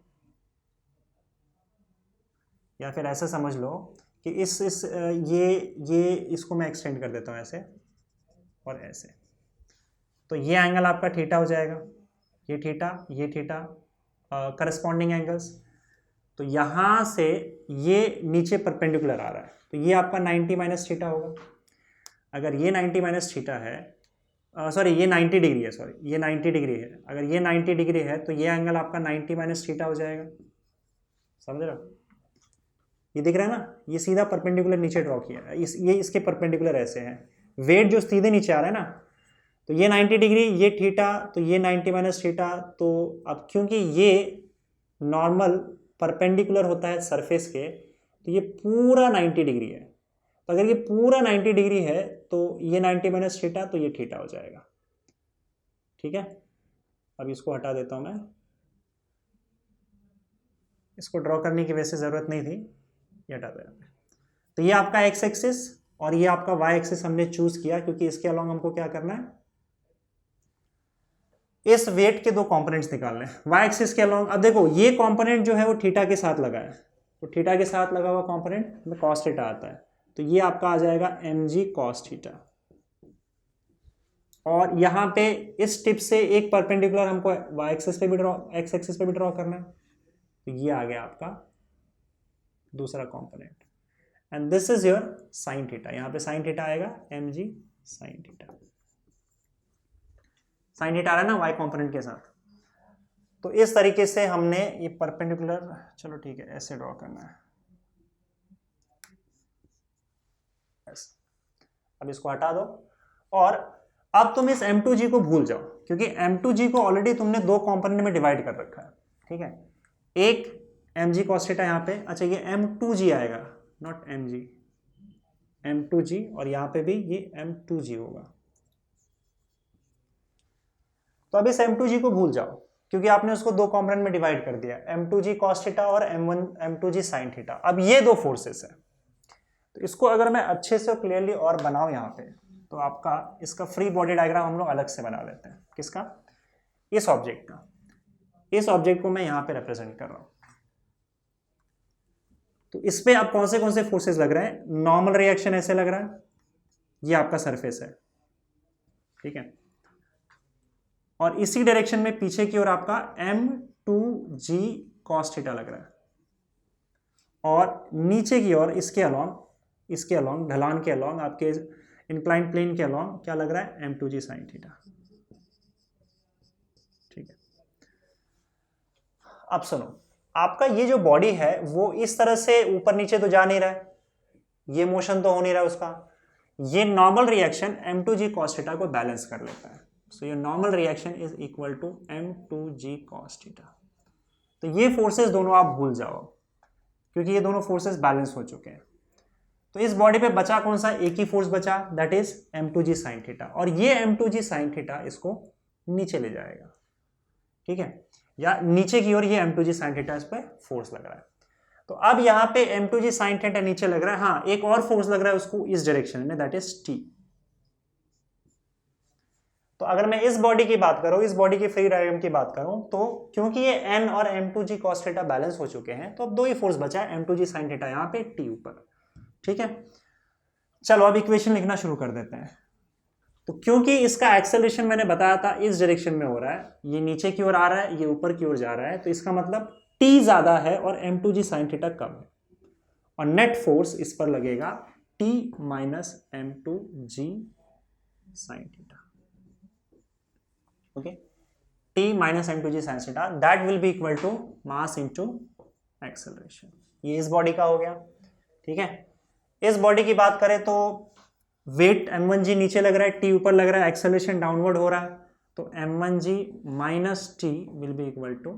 या फिर ऐसा समझ लो कि ये इसको मैं एक्सटेंड कर देता हूं ऐसे और ऐसे, तो ये एंगल आपका थीटा हो जाएगा, ये थीटा करस्पॉन्डिंग एंगल्स, तो यहां से ये नीचे परपेंडिकुलर आ रहा है, तो ये आपका 90 माइनस थीटा होगा। अगर ये 90 माइनस थीटा है, सॉरी ये 90 डिग्री है, सॉरी ये 90 डिग्री है, अगर ये 90 डिग्री है तो ये एंगल आपका 90 माइनस थीटा हो जाएगा। समझ रहे हो, ये दिख रहा है ना, ये सीधा परपेंडिकुलर नीचे ड्रॉ किया है, ये इसके परपेंडिकुलर ऐसे हैं, वेट जो सीधे नीचे आ रहा है ना, तो ये 90 डिग्री, ये थीटा, तो ये 90 माइनस थीटा, तो अब क्योंकि ये नॉर्मल परपेंडिकुलर होता है सरफेस के, तो ये पूरा 90 डिग्री है, तो अगर ये पूरा 90 डिग्री है तो ये 90 माइनस थीटा, तो ये थीटा हो जाएगा। ठीक है, अब इसको हटा देता हूं मैं, इसको ड्रॉ करने की वैसे जरूरत नहीं थी, ये हटा दो। तो ये आपका एक्स एक्सिस और ये आपका वाई एक्सिस हमने चूज किया, क्योंकि इसके अलॉन्ग हमको क्या करना है, इस वेट के दो कंपोनेंट्स निकालने हैं वाई एक्सिस के अलॉन्ग। अब देखो ये कंपोनेंट जो है वो थीटा के साथ लगा है, तो थीटा के साथ लगा हुआ कंपोनेंट में कॉस थीटा आता है, तो ये आपका आ जाएगा mg कॉस थीटा, और यहां पे इस टिप से एक परपेंडिकुलर हमको वाई एक्सिस पे भी ड्रॉ, एक्स एक्सिस पे भी ड्रॉ करना है, तो ये आ गया आपका दूसरा component, and this is your sine theta, यहां पे साइन थीटा आएगा mg sine theta, sine theta आ रहा है ना वाई कंपोनेंट के साथ। तो इस तरीके से हमने ये परपेंडिकुलर, चलो ठीक है ऐसे ड्रॉ करना है, अब इसको हटा दो, और अब तुम इस m2g को भूल जाओ, क्योंकि m2g को ऑलरेडी तुमने दो कंपोनेंट में डिवाइड कर रखा है। ठीक है, एक mg cos थीटा यहाँ पे, अच्छा ये m2g आएगा, नॉट mg, m2g, और यहाँ पे भी ये m2g होगा। तो अब इस m2g को भूल जाओ, क्योंकि आपने उसको दो कंपोनेंट में डिवाइड कर दिया, m2g cos थीटा और m2g sin थीटा। अब ये दो फोर्सेस है, तो इसको अगर मैं अच्छे से क्लियरली और बनाऊं यहाँ पे, तो आपका इसका फ्री बॉडी डायग्राम हम लोग अलग से बना लेते हैं। किसका, इस ऑब्जेक्ट का, इस ऑब्जेक्ट को मैं यहाँ पे रिप्रेजेंट कर रहा हूं, तो इस पे अब कौन से फोर्सेस लग रहे हैं, नॉर्मल रिएक्शन ऐसे लग रहा है, ये आपका सरफेस है। ठीक है, और इसी डायरेक्शन में पीछे की ओर आपका m2g cos थीटा लग रहा है, और नीचे की ओर इसके अलॉन्ग ढलान के अलॉन्ग, आपके इंक्लाइन प्लेन के अलॉन्ग क्या लग रहा है, m2g sin थीटा। ठीक है, अब सुनो, आपका ये जो बॉडी है वो इस तरह से ऊपर नीचे तो जा नहीं रहा है, ये मोशन तो हो नहीं रहा उसका, ये normal reaction m2g cos theta को बैलेंस कर लेता है, so your normal reaction is equal to m2g cos theta. तो ये फोर्सेस दोनों आप भूल जाओ, क्योंकि ये दोनों फोर्सेस बैलेंस हो चुके हैं। तो इस बॉडी पे बचा कौन सा, एक ही फोर्स बचा, that is m2g sin theta, और ये m2g sin थीटा इसको नीचे ले जाएगा। ठीक है, या नीचे की ओर ये m2g sin थीटा इस पे फोर्स लग रहा है। तो अब यहाँ पे m2g sin थीटा नीचे लग रहा है, हाँ एक और फोर्स लग रहा है उसको इस डायरेक्शन में, दैट इज t। तो अगर मैं इस बॉडी की बात करूं, इस बॉडी की फ्री डायग्राम की बात करूं, तो क्योंकि ये n और m2g cos थीटा बैलेंस हो चुके हैं, तो अब दो ही फोर्स बचा है, m2g sin थीटा यहाँ पे, t ऊपर। ठीक है, चलो अब इक्वेशन लिखना शुरू कर देते हैं। तो क्योंकि इसका एक्सेलरेशन मैंने बताया था इस डायरेक्शन में हो रहा है, ये नीचे की ओर आ रहा है, ये ऊपर की ओर जा रहा है, तो इसका मतलब t ज्यादा है और m2g sin थीटा कम है, और नेट फोर्स इस पर लगेगा t minus m2g sin theta. Okay, t minus m2g sin theta, that will be equal to mass into acceleration. ये इस बॉडी का हो गया। ठीक है, इस बॉडी की बात करें तो वेट m1g नीचे लग रहा है, t ऊपर लग रहा है, एक्सेलरेशन डाउनवर्ड हो रहा है, तो m1g minus t will be equal to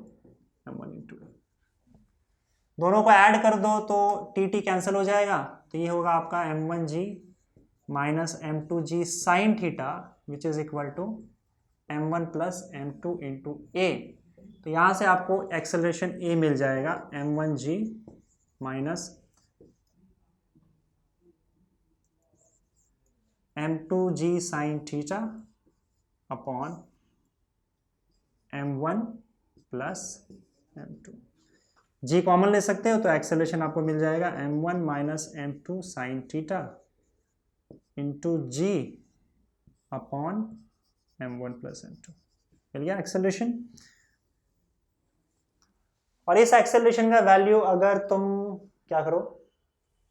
m1 into. दोनों को ऐड कर दो तो t कैंसिल हो जाएगा, तो ये होगा आपका m1g minus m2g sine theta which is equal to m1 plus m2 into a। तो यहां से आपको एक्सेलरेशन a मिल जाएगा m1g minus m2g sine theta upon m1 plus m2। g common ले सकते हो तो एक्सेलरेशन आपको मिल जाएगा m1 minus m2 sine theta into g upon m1 plus m2। मिल गया एक्सेलरेशन। और इस एक्सेलरेशन का वैल्यू अगर तुम क्या करो,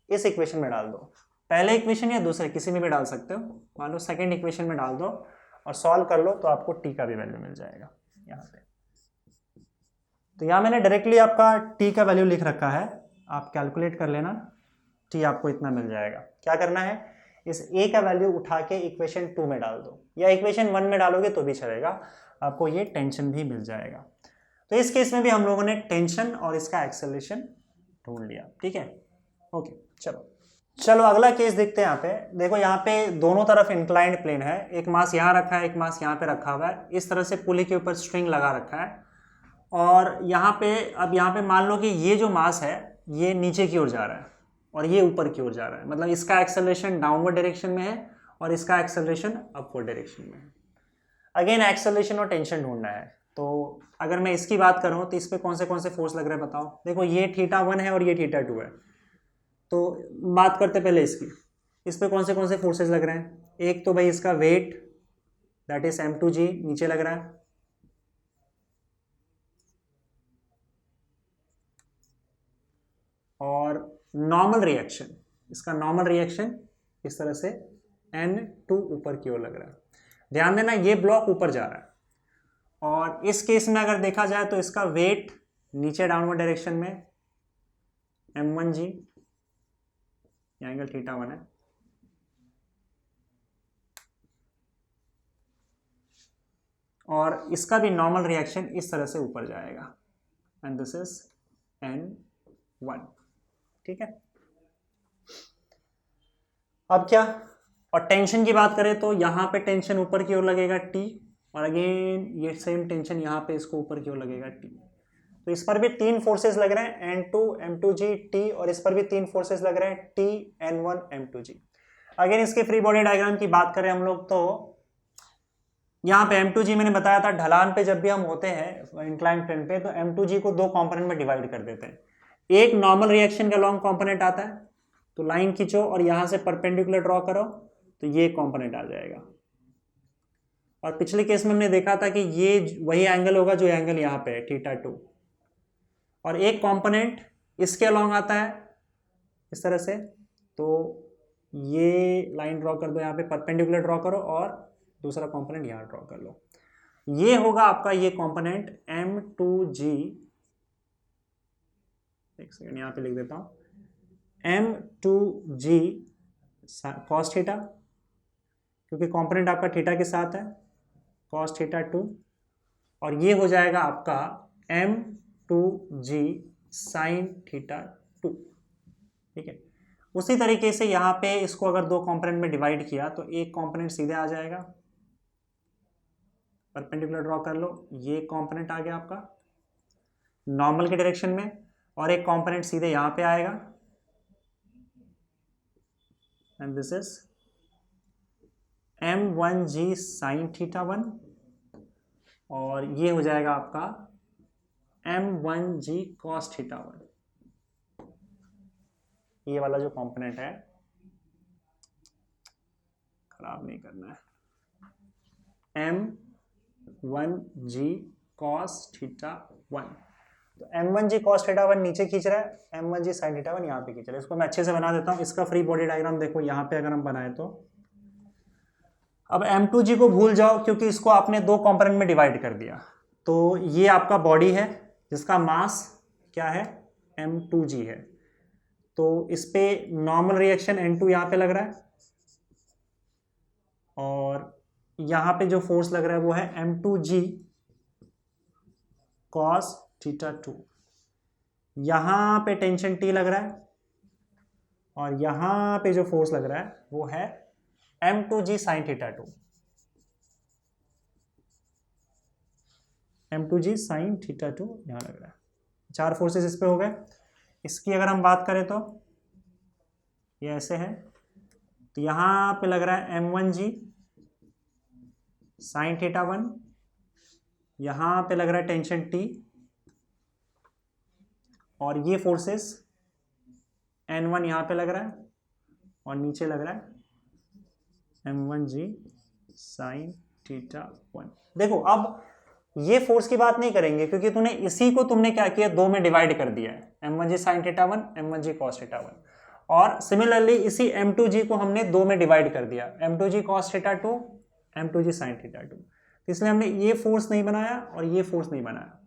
इस इक्वेशन में डाल दो, पहले इक्वेशन या दूसरे किसी में भी डाल सकते हो, मान लो सेकंड इक्वेशन में डाल दो और सॉल्व कर लो तो आपको t का भी वैल्यू मिल जाएगा यहाँ पे। तो यहाँ मैंने डायरेक्टली आपका t का वैल्यू लिख रखा है, आप कैलकुलेट कर लेना, t आपको इतना मिल जाएगा। क्या करना है, इस a का वैल्यू उठा के इक्वेशन 2 में डाल दो, या इक्वेशन 1 में डालोगे तो भी चलेगा, आपको ये टेंशन भी मिल जाएगा। तो इस केस में भी हम लोगों ने टेंशन और इसका एक्सेलरेशन ढूंढ लिया। ठीक है, ओके, चलो अगला केस देखते हैं। यहाँ पे देखो, यहाँ पे दोनों तरफ इंक्लाइंड प्लेन है, एक मास यहाँ रखा है, एक मास यहाँ पे रखा हुआ है, इस तरह से पुली के ऊपर स्ट्रिंग लगा रखा है, और यहाँ पे अब यहाँ पे मान लो कि ये जो मास है ये नीचे की ओर जा रहा है और ये ऊपर की ओर जा रहा है, मतलब इसका एक्सेलरेशन डाउनवर्ड डायरेक्शन में है और इसका एक्सेलरेशन अपवर्ड डायरेक्शन में है। अगेन एक्सेलरेशन और टेंशन ढूंढना है, तो अगर मैं इसकी बात करूँ तो इस पर कौन से फोर्स लग रहे हैं बताओ। देखो, ये θ1 है और ये θ2 है, तो बात करते पहले इसकी, इस पे कौन से फोर्सेस लग रहे हैं। एक तो भाई इसका वेट दैट इज m2g नीचे लग रहा है, और नॉर्मल रिएक्शन, इसका नॉर्मल रिएक्शन इस तरह से n2 ऊपर की ओर लग रहा है। ध्यान देना, ये ब्लॉक ऊपर जा रहा है, और इस केस में अगर देखा जाए तो इसका वेट नीचे डाउनवर्ड डायरेक्शन में m1g, एंगल θ1 है, और इसका भी नॉर्मल रिएक्शन इस तरह से ऊपर जाएगा, एंड दिस इज n1। ठीक है, अब क्या, और टेंशन की बात करें तो यहां पे टेंशन ऊपर की ओर लगेगा t, और अगेन ये सेम टेंशन यहां पे इसको ऊपर की ओर लगेगा t। तो इस पर भी 3 फोर्सेस लग रहे हैं, n2 m2g t, और इस पर भी 3 फोर्सेस लग रहे हैं t n1 m2g। अगेन इसके फ्री बॉडी डायग्राम की बात करें हम लोग तो यहाँ पे m2g मैंने बताया था, ढलान पे जब भी हम होते हैं इंक्लाइन प्लेन पे तो m2g को 2 कंपोनेंट में डिवाइड कर देते हैं। एक नॉर्मल रिएक्शन का लॉन्ग कंपोनेंट आता है, तो लाइन खींचो और यहां से परपेंडिकुलर ड्रॉ करो तो ये कंपोनेंट आ जाएगा। और पिछले केस में हमने देखा था कि ये वही एंगल होगा जो एंगल यहाँ पे है θ2, और एक कंपोनेंट इसके अलॉन्ग आता है इस तरह से, तो ये लाइन ड्रॉ कर दो, यहाँ पे परपेंडिकुलर ड्रॉ करो और दूसरा कंपोनेंट यहाँ ड्रॉ कर लो। ये होगा आपका ये कंपोनेंट m2g, एक सेकेंड यहाँ पे लिख देता हूँ, m2g cos थीटा, क्योंकि कंपोनेंट आपका थीटा के साथ है, cos θ2, और ये हो जाएगा आपका m2g sin θ2। ठीक है, उसी तरीके से यहाँ पे इसको अगर 2 कंपोनेंट में डिवाइड किया तो एक कंपोनेंट सीधे आ जाएगा, परपेंडिकुलर ड्रॉ कर लो, ये कंपोनेंट आ गया आपका नॉर्मल के डायरेक्शन में, और एक कंपोनेंट सीधे यहाँ पे आएगा, and this is m1g sin θ1, और ये हो जाएगा आपका m1g cos θ1। ये वाला जो कंपोनेंट है खराब नहीं करना है, m1g cos थीटा 1। तो m1g cos थीटा 1 नीचे खींच रहा है, m1g sin थीटा 1 यहाँ पे खींच रहा है। इसको मैं अच्छे से बना देता हूँ। इसका फ्री बॉडी डायग्राम देखो यहाँ पे अगर हम बनाए तो, अब m2g को भूल जाओ क्योंकि इसको आपने दो कंपोनेंट में डिवाइड कर दिया। तो ये आपका बॉडी है जिसका मास क्या है, m2g है। तो इस पे नॉर्मल रिएक्शन N2 यहाँ पे लग रहा है और यहाँ पे जो फोर्स लग रहा है वो है m2g cos थीटा 2। यहाँ पे टेंशन T लग रहा है और यहाँ पे जो फोर्स लग रहा है वो है m2g sin theta 2, m2g sin theta 2 यहाँ लग रहा है। चार फोर्सेस इस पे हो गए। इसकी अगर हम बात करें तो ये ऐसे है, तो यहाँ पे लग रहा है m1g sin थीटा 1, यहाँ पे लग रहा है टेंशन T और ये फोर्सेस N1 यहाँ पे लग रहा है और नीचे लग रहा है m1g sin थीटा 1। देखो अब ये फोर्स की बात नहीं करेंगे क्योंकि तूने इसी को तुमने क्या किया, दो में डिवाइड कर दिया है, m1g sin theta 1, m1g cos theta 1। और सिमिलरली इसी m2g को हमने दो में डिवाइड कर दिया, m2g cos theta 2, m2g sin theta 2। इसलिए हमने ये फोर्स नहीं बनाया और ये फोर्स नहीं बनाया,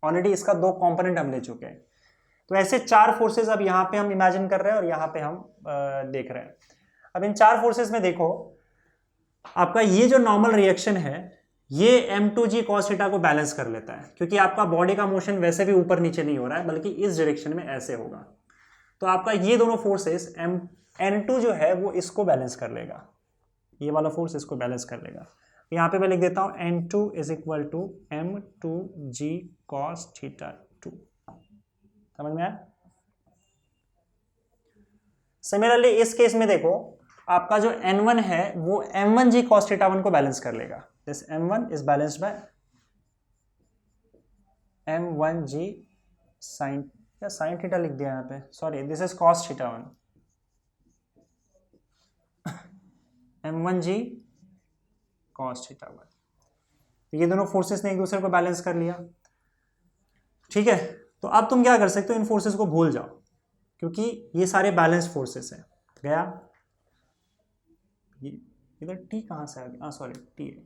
ऑलरेडी इसका दो कंपोनेंट हम ले चुके हैं। तो ऐसे चार फोर्सेस अब यहाँ पे हम इमेजिन कर रहे हैं और यहाँ पे हम देख रहे हैं। अब इन चार फोर्सेस में देखो आपका ये जो नॉर्मल रिएक्शन है ये m2g cos थीटा को बैलेंस कर लेता है क्योंकि आपका बॉडी का मोशन वैसे भी ऊपर नीचे नहीं हो रहा है बल्कि इस डायरेक्शन में ऐसे होगा। तो आपका ये दोनों फोर्सेस n2 जो है वो इसको बैलेंस कर लेगा, ये वाला फोर्स इसको बैलेंस कर लेगा। यहाँ पे मैं लिख देता हूँ n2 is equal to m2g cos theta 2। समझ में आया? सिमिलरली इस केस में देखो आपका जो n1 है वो m1g cos थीटा 1 को बैलेंस कर लेगा। This m1 is balanced by m1g sin, या sin थीटा लिख दिया यहाँ पे, sorry this is cos theta 1, m1g cos theta 1। ये दोनों फोर्सेस ने एक दूसरे को बैलेंस कर लिया। ठीक है, तो अब तुम क्या कर सकते हो, इन फोर्सेस को भूल जाओ क्योंकि ये सारे बैलेंस फोर्सेस हैं। गया ये इधर टी कहाँ से आ गया, सॉरी टी है,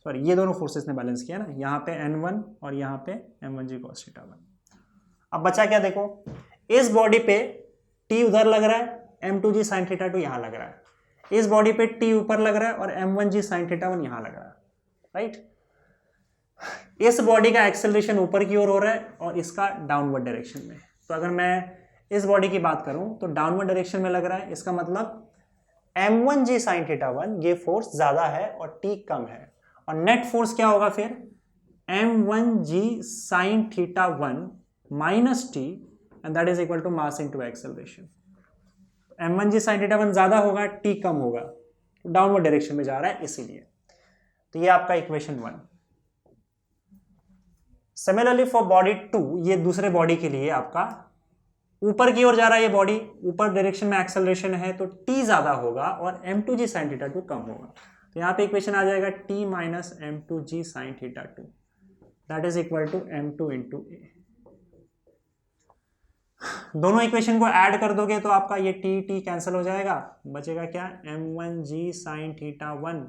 सॉरी ये दोनों फोर्सेस ने बैलेंस किया ना, यहाँ पे n1 और यहाँ पे m1g cos थीटा 1। अब बचा क्या, देखो इस बॉडी पे t उधर लग रहा है, m2g sin थीटा 2 यहाँ लग रहा है, इस बॉडी पे t ऊपर लग रहा है और m1g sin थीटा 1 यहाँ लग रहा है, राइट। इस बॉडी का एक्सेलरेशन ऊपर की ओर हो रहा है और इसका डाउनवर्ड डायरेक्शन में। तो अगर मैं इस बॉडी की बात करूं तो डाउनवर्ड डायरेक्शन में लग रहा है, इसका मतलब m1g sin थीटा 1 ये फोर्स ज्यादा है और t कम है, और नेट फोर्स क्या होगा फिर m1g sin theta 1 minus t and that is equal to mass into acceleration. m1g sin theta 1 ज्यादा होगा, t कम होगा, डाउनवर्ड डायरेक्शन में जा रहा है इसीलिए। तो ये आपका इक्वेशन 1। सिमिलरली फॉर बॉडी 2, ये दूसरे बॉडी के लिए आपका ऊपर की ओर जा रहा है, ये बॉडी ऊपर डायरेक्शन में एक्सेलरेशन है तो t ज्यादा होगा और m2g sin थीटा 2 कम होगा। तो यहाँ पे इक्वेशन आ जाएगा t minus m2g sin theta 2 that is equal to m2 into a। दोनों इक्वेशन को ऐड कर दोगे तो आपका ये t कैंसिल हो जाएगा, बचेगा क्या m1g sin theta 1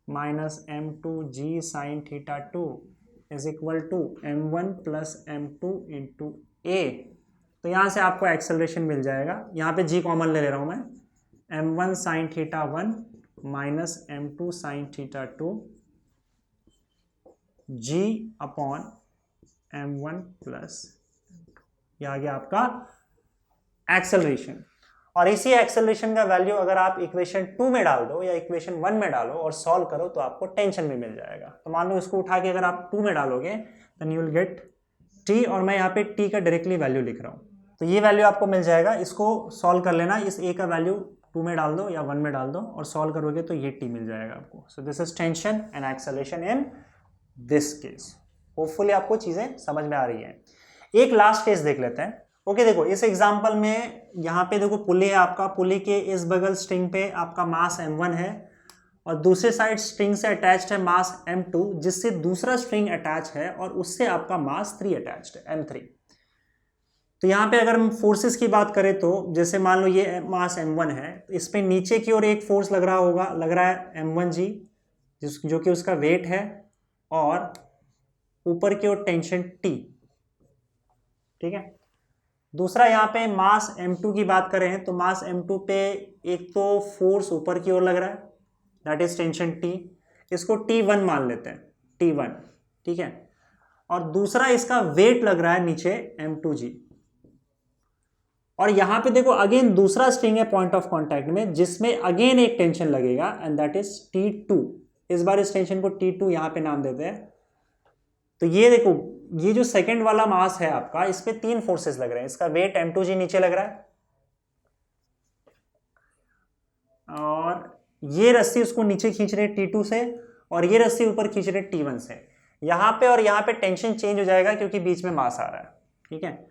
minus m2g sin theta 2 is equal to m1 plus m2 into a। तो यहाँ से आपको एक्सेलरेशन मिल जाएगा, यहाँ पे g कॉमन ले रहा हूँ मैं, m1 sin theta 1 minus m2 sin theta 2 g upon m1 plus, यह आ गया आपका एक्सेलरेशन। और इसी एक्सेलरेशन का वैल्यू अगर आप इक्वेशन 2 में डाल दो या इक्वेशन 1 में डालो और सॉल्व करो तो आपको टेंशन भी मिल जाएगा। तो मान लो इसको उठा के अगर आप 2 में डालोगे then you will get t, और मैं यहाँ पे t का डायरेक्टली वैल्यू लिख रहा हूँ, तो ये वैल्यू आपको मिल जाएगा। इसको सॉल्व कर लेना, इस a का वैल्यू 2 में डाल दो या 1 में डाल दो और सॉल्व करोगे तो ये t मिल जाएगा आपको। So this is tension and acceleration in this case. Hopefully आपको चीज़ें समझ में आ रही हैं। एक लास्ट केस देख लेते हैं, ओके देखो इस एग्जांपल में यहाँ पे देखो पुली है आपका, पुली के इस बगल स्ट्रिंग पे आपका मास m1 है और दूसरे साइड स्ट्रिंग से अटैच्ड है मास m2, जिससे दूसरा स्ट्रिंग अटैच है और उससे आपका मास 3 अटैच्ड है m3। तो यहाँ पे अगर हम फोर्सेस की बात करें तो जैसे मान लो ये मास m1 है, तो इस पे नीचे की ओर एक फोर्स लग रहा है m1g, जो कि उसका वेट है, और ऊपर की ओर टेंशन T। ठीक है, दूसरा यहाँ पे मास m2 की बात करें तो मास m2 पे एक तो फोर्स ऊपर की ओर लग रहा है, दैट इज टेंशन T, इसको T1 मान लेते हैं, T1। ठीक है, और दूसरा इसका वेट लग रहा है नीचे m2g। और यहां पे देखो अगेन दूसरा स्ट्रिंग है पॉइंट ऑफ कांटेक्ट में, जिसमें अगेन एक टेंशन लगेगा एंड दैट इज T2। इस बार इस टेंशन को T2 यहां पे नाम देते हैं। तो ये देखो ये जो सेकंड वाला मास है आपका, इस पे 3 फोर्सेस लग रहे हैं, इसका वेट m2g नीचे लग रहा है, और ये रस्सी उसको नीचे खींच रहे T2 से, और ये रस्सी ऊपर खींच रहे T1 से। यहां पे और यहां पे टेंशन चेंज हो जाएगा क्योंकि बीच में मास आ रहा है। ठीक है,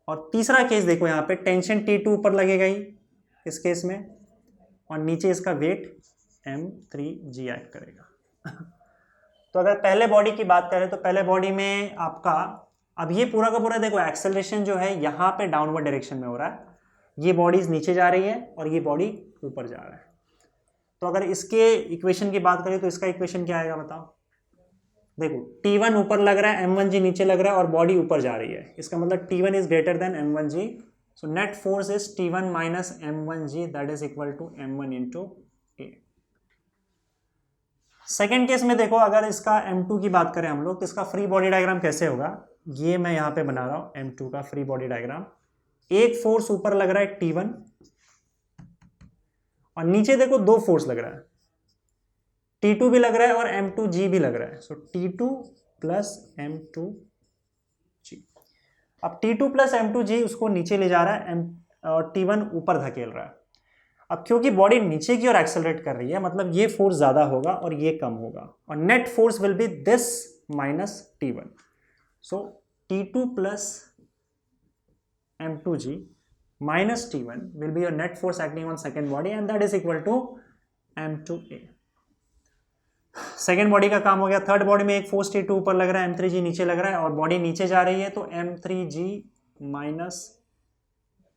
और तीसरा केस देखो यहाँ पे टेंशन T2 ऊपर लगेगा ही इस केस में, और नीचे इसका वेट m3g एक्ट करेगा। तो अगर पहले बॉडी की बात करें तो पहले बॉडी में आपका अब ये पूरा का पूरा देखो एक्सेलरेशन जो है यहाँ पे डाउनवर्ड डायरेक्शन में हो रहा है, ये बॉडीज नीचे जा रही है और ये बॉडी ऊपर जा रहा है। तो अगर इसके इक्वेशन की बात करें तो इसका इक्वेशन क्या आएगा बताओ। देखो T1 ऊपर लग रहा है, m1g नीचे लग रहा है और बॉडी ऊपर जा रही है, इसका मतलब T1 is greater than m1g, so net force is T1 minus m1g, that is equal to m1 into a। Second case में देखो अगर इसका m2 की बात करें हम लोग, तो इसका फ्री बॉडी डायग्राम कैसे होगा, ये मैं यहाँ पे बना रहा हूँ m2 का फ्री बॉडी डायग्राम। एक फोर्स ऊपर लग रहा है T1 और नीचे देखो 2 फोर्स लग रहा है, T2 भी लग रहा है और m2g भी लग रहा है, सो T2 प्लस m2g। अब T2 प्लस m2g उसको नीचे ले जा रहा है और T1 ऊपर धकेल रहा है। अब क्योंकि बॉडी नीचे की ओर एक्सेलरेट कर रही है, मतलब ये फोर्स ज्यादा होगा और ये कम होगा, और net force will be this minus T1, so T2 plus m2g minus T1 will be your net force acting on second body and that is equal to m2a। Second body का काम हो गया। थर्ड बॉडी में एक फोर्स T2 ऊपर लग रहा है, m3g नीचे लग रहा है और बॉडी नीचे जा रही है, तो m3g minus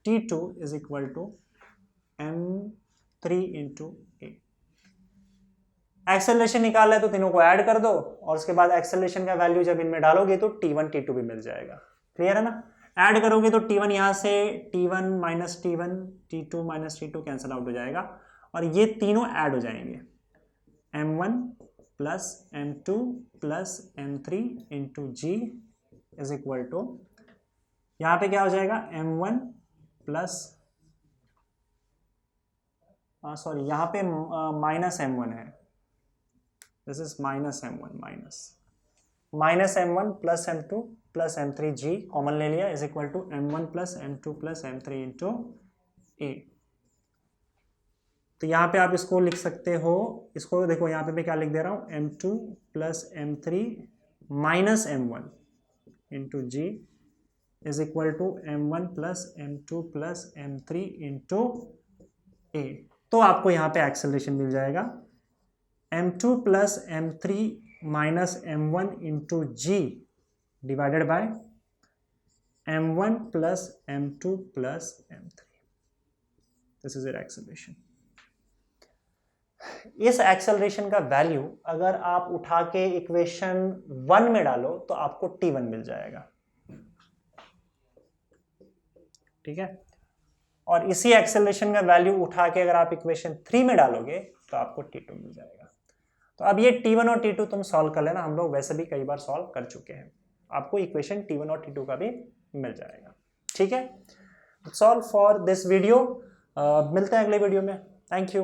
T2 is equal to m3 into a। Acceleration निकालना है तो तीनों को ऐड कर दो और उसके बाद एक्सेलरेशन का वैल्यू जब इनमें डालोगे तो T1 T2 भी मिल जाएगा। क्लियर है ना। ऐड करोगे तो T1 यहां से T1 minus T1 T2 minus T2 cancel out हो जाएगा और ये तीनों ऐड हो जाएंगे, m1 plus m2 plus m3 into g is equal to, यहां पे क्या हो जाएगा m1 प्लस सॉरी यहाँ पे माइनस m1 है, this is minus m1 minus m1 plus m2 plus m3g common ले लिया is equal to m1 plus m2 plus m3 into a। तो यहाँ पे आप इसको लिख सकते हो, इसको देखो यहाँ पे मैं क्या लिख दे रहा हूँ, m2 plus m3 minus m1 into g is equal to m1 plus m2 plus m3 into a। तो आपको यहाँ पे एक्सेलरेशन मिल जाएगा m2 plus m3 minus m1 into g divided by m1 plus m2 plus m3, this is your acceleration. इस एक्सेलरेशन का वैल्यू अगर आप उठा के इक्वेशन 1 में डालो तो आपको T1 मिल जाएगा। ठीक है, और इसी एक्सेलरेशन का वैल्यू उठा के अगर आप इक्वेशन 3 में डालोगे तो आपको T2 मिल जाएगा। तो अब ये T1 और T2 तुम सॉल्व कर लेना, हम लोग वैसे भी कई बार सॉल्व कर चुके हैं, आपको इक्वेशन T1 और T2 का भी मिल जाएगा। ठीक है, सॉल्व फॉर दिस वीडियो, मिलते हैं अगले वीडियो में। Thank you.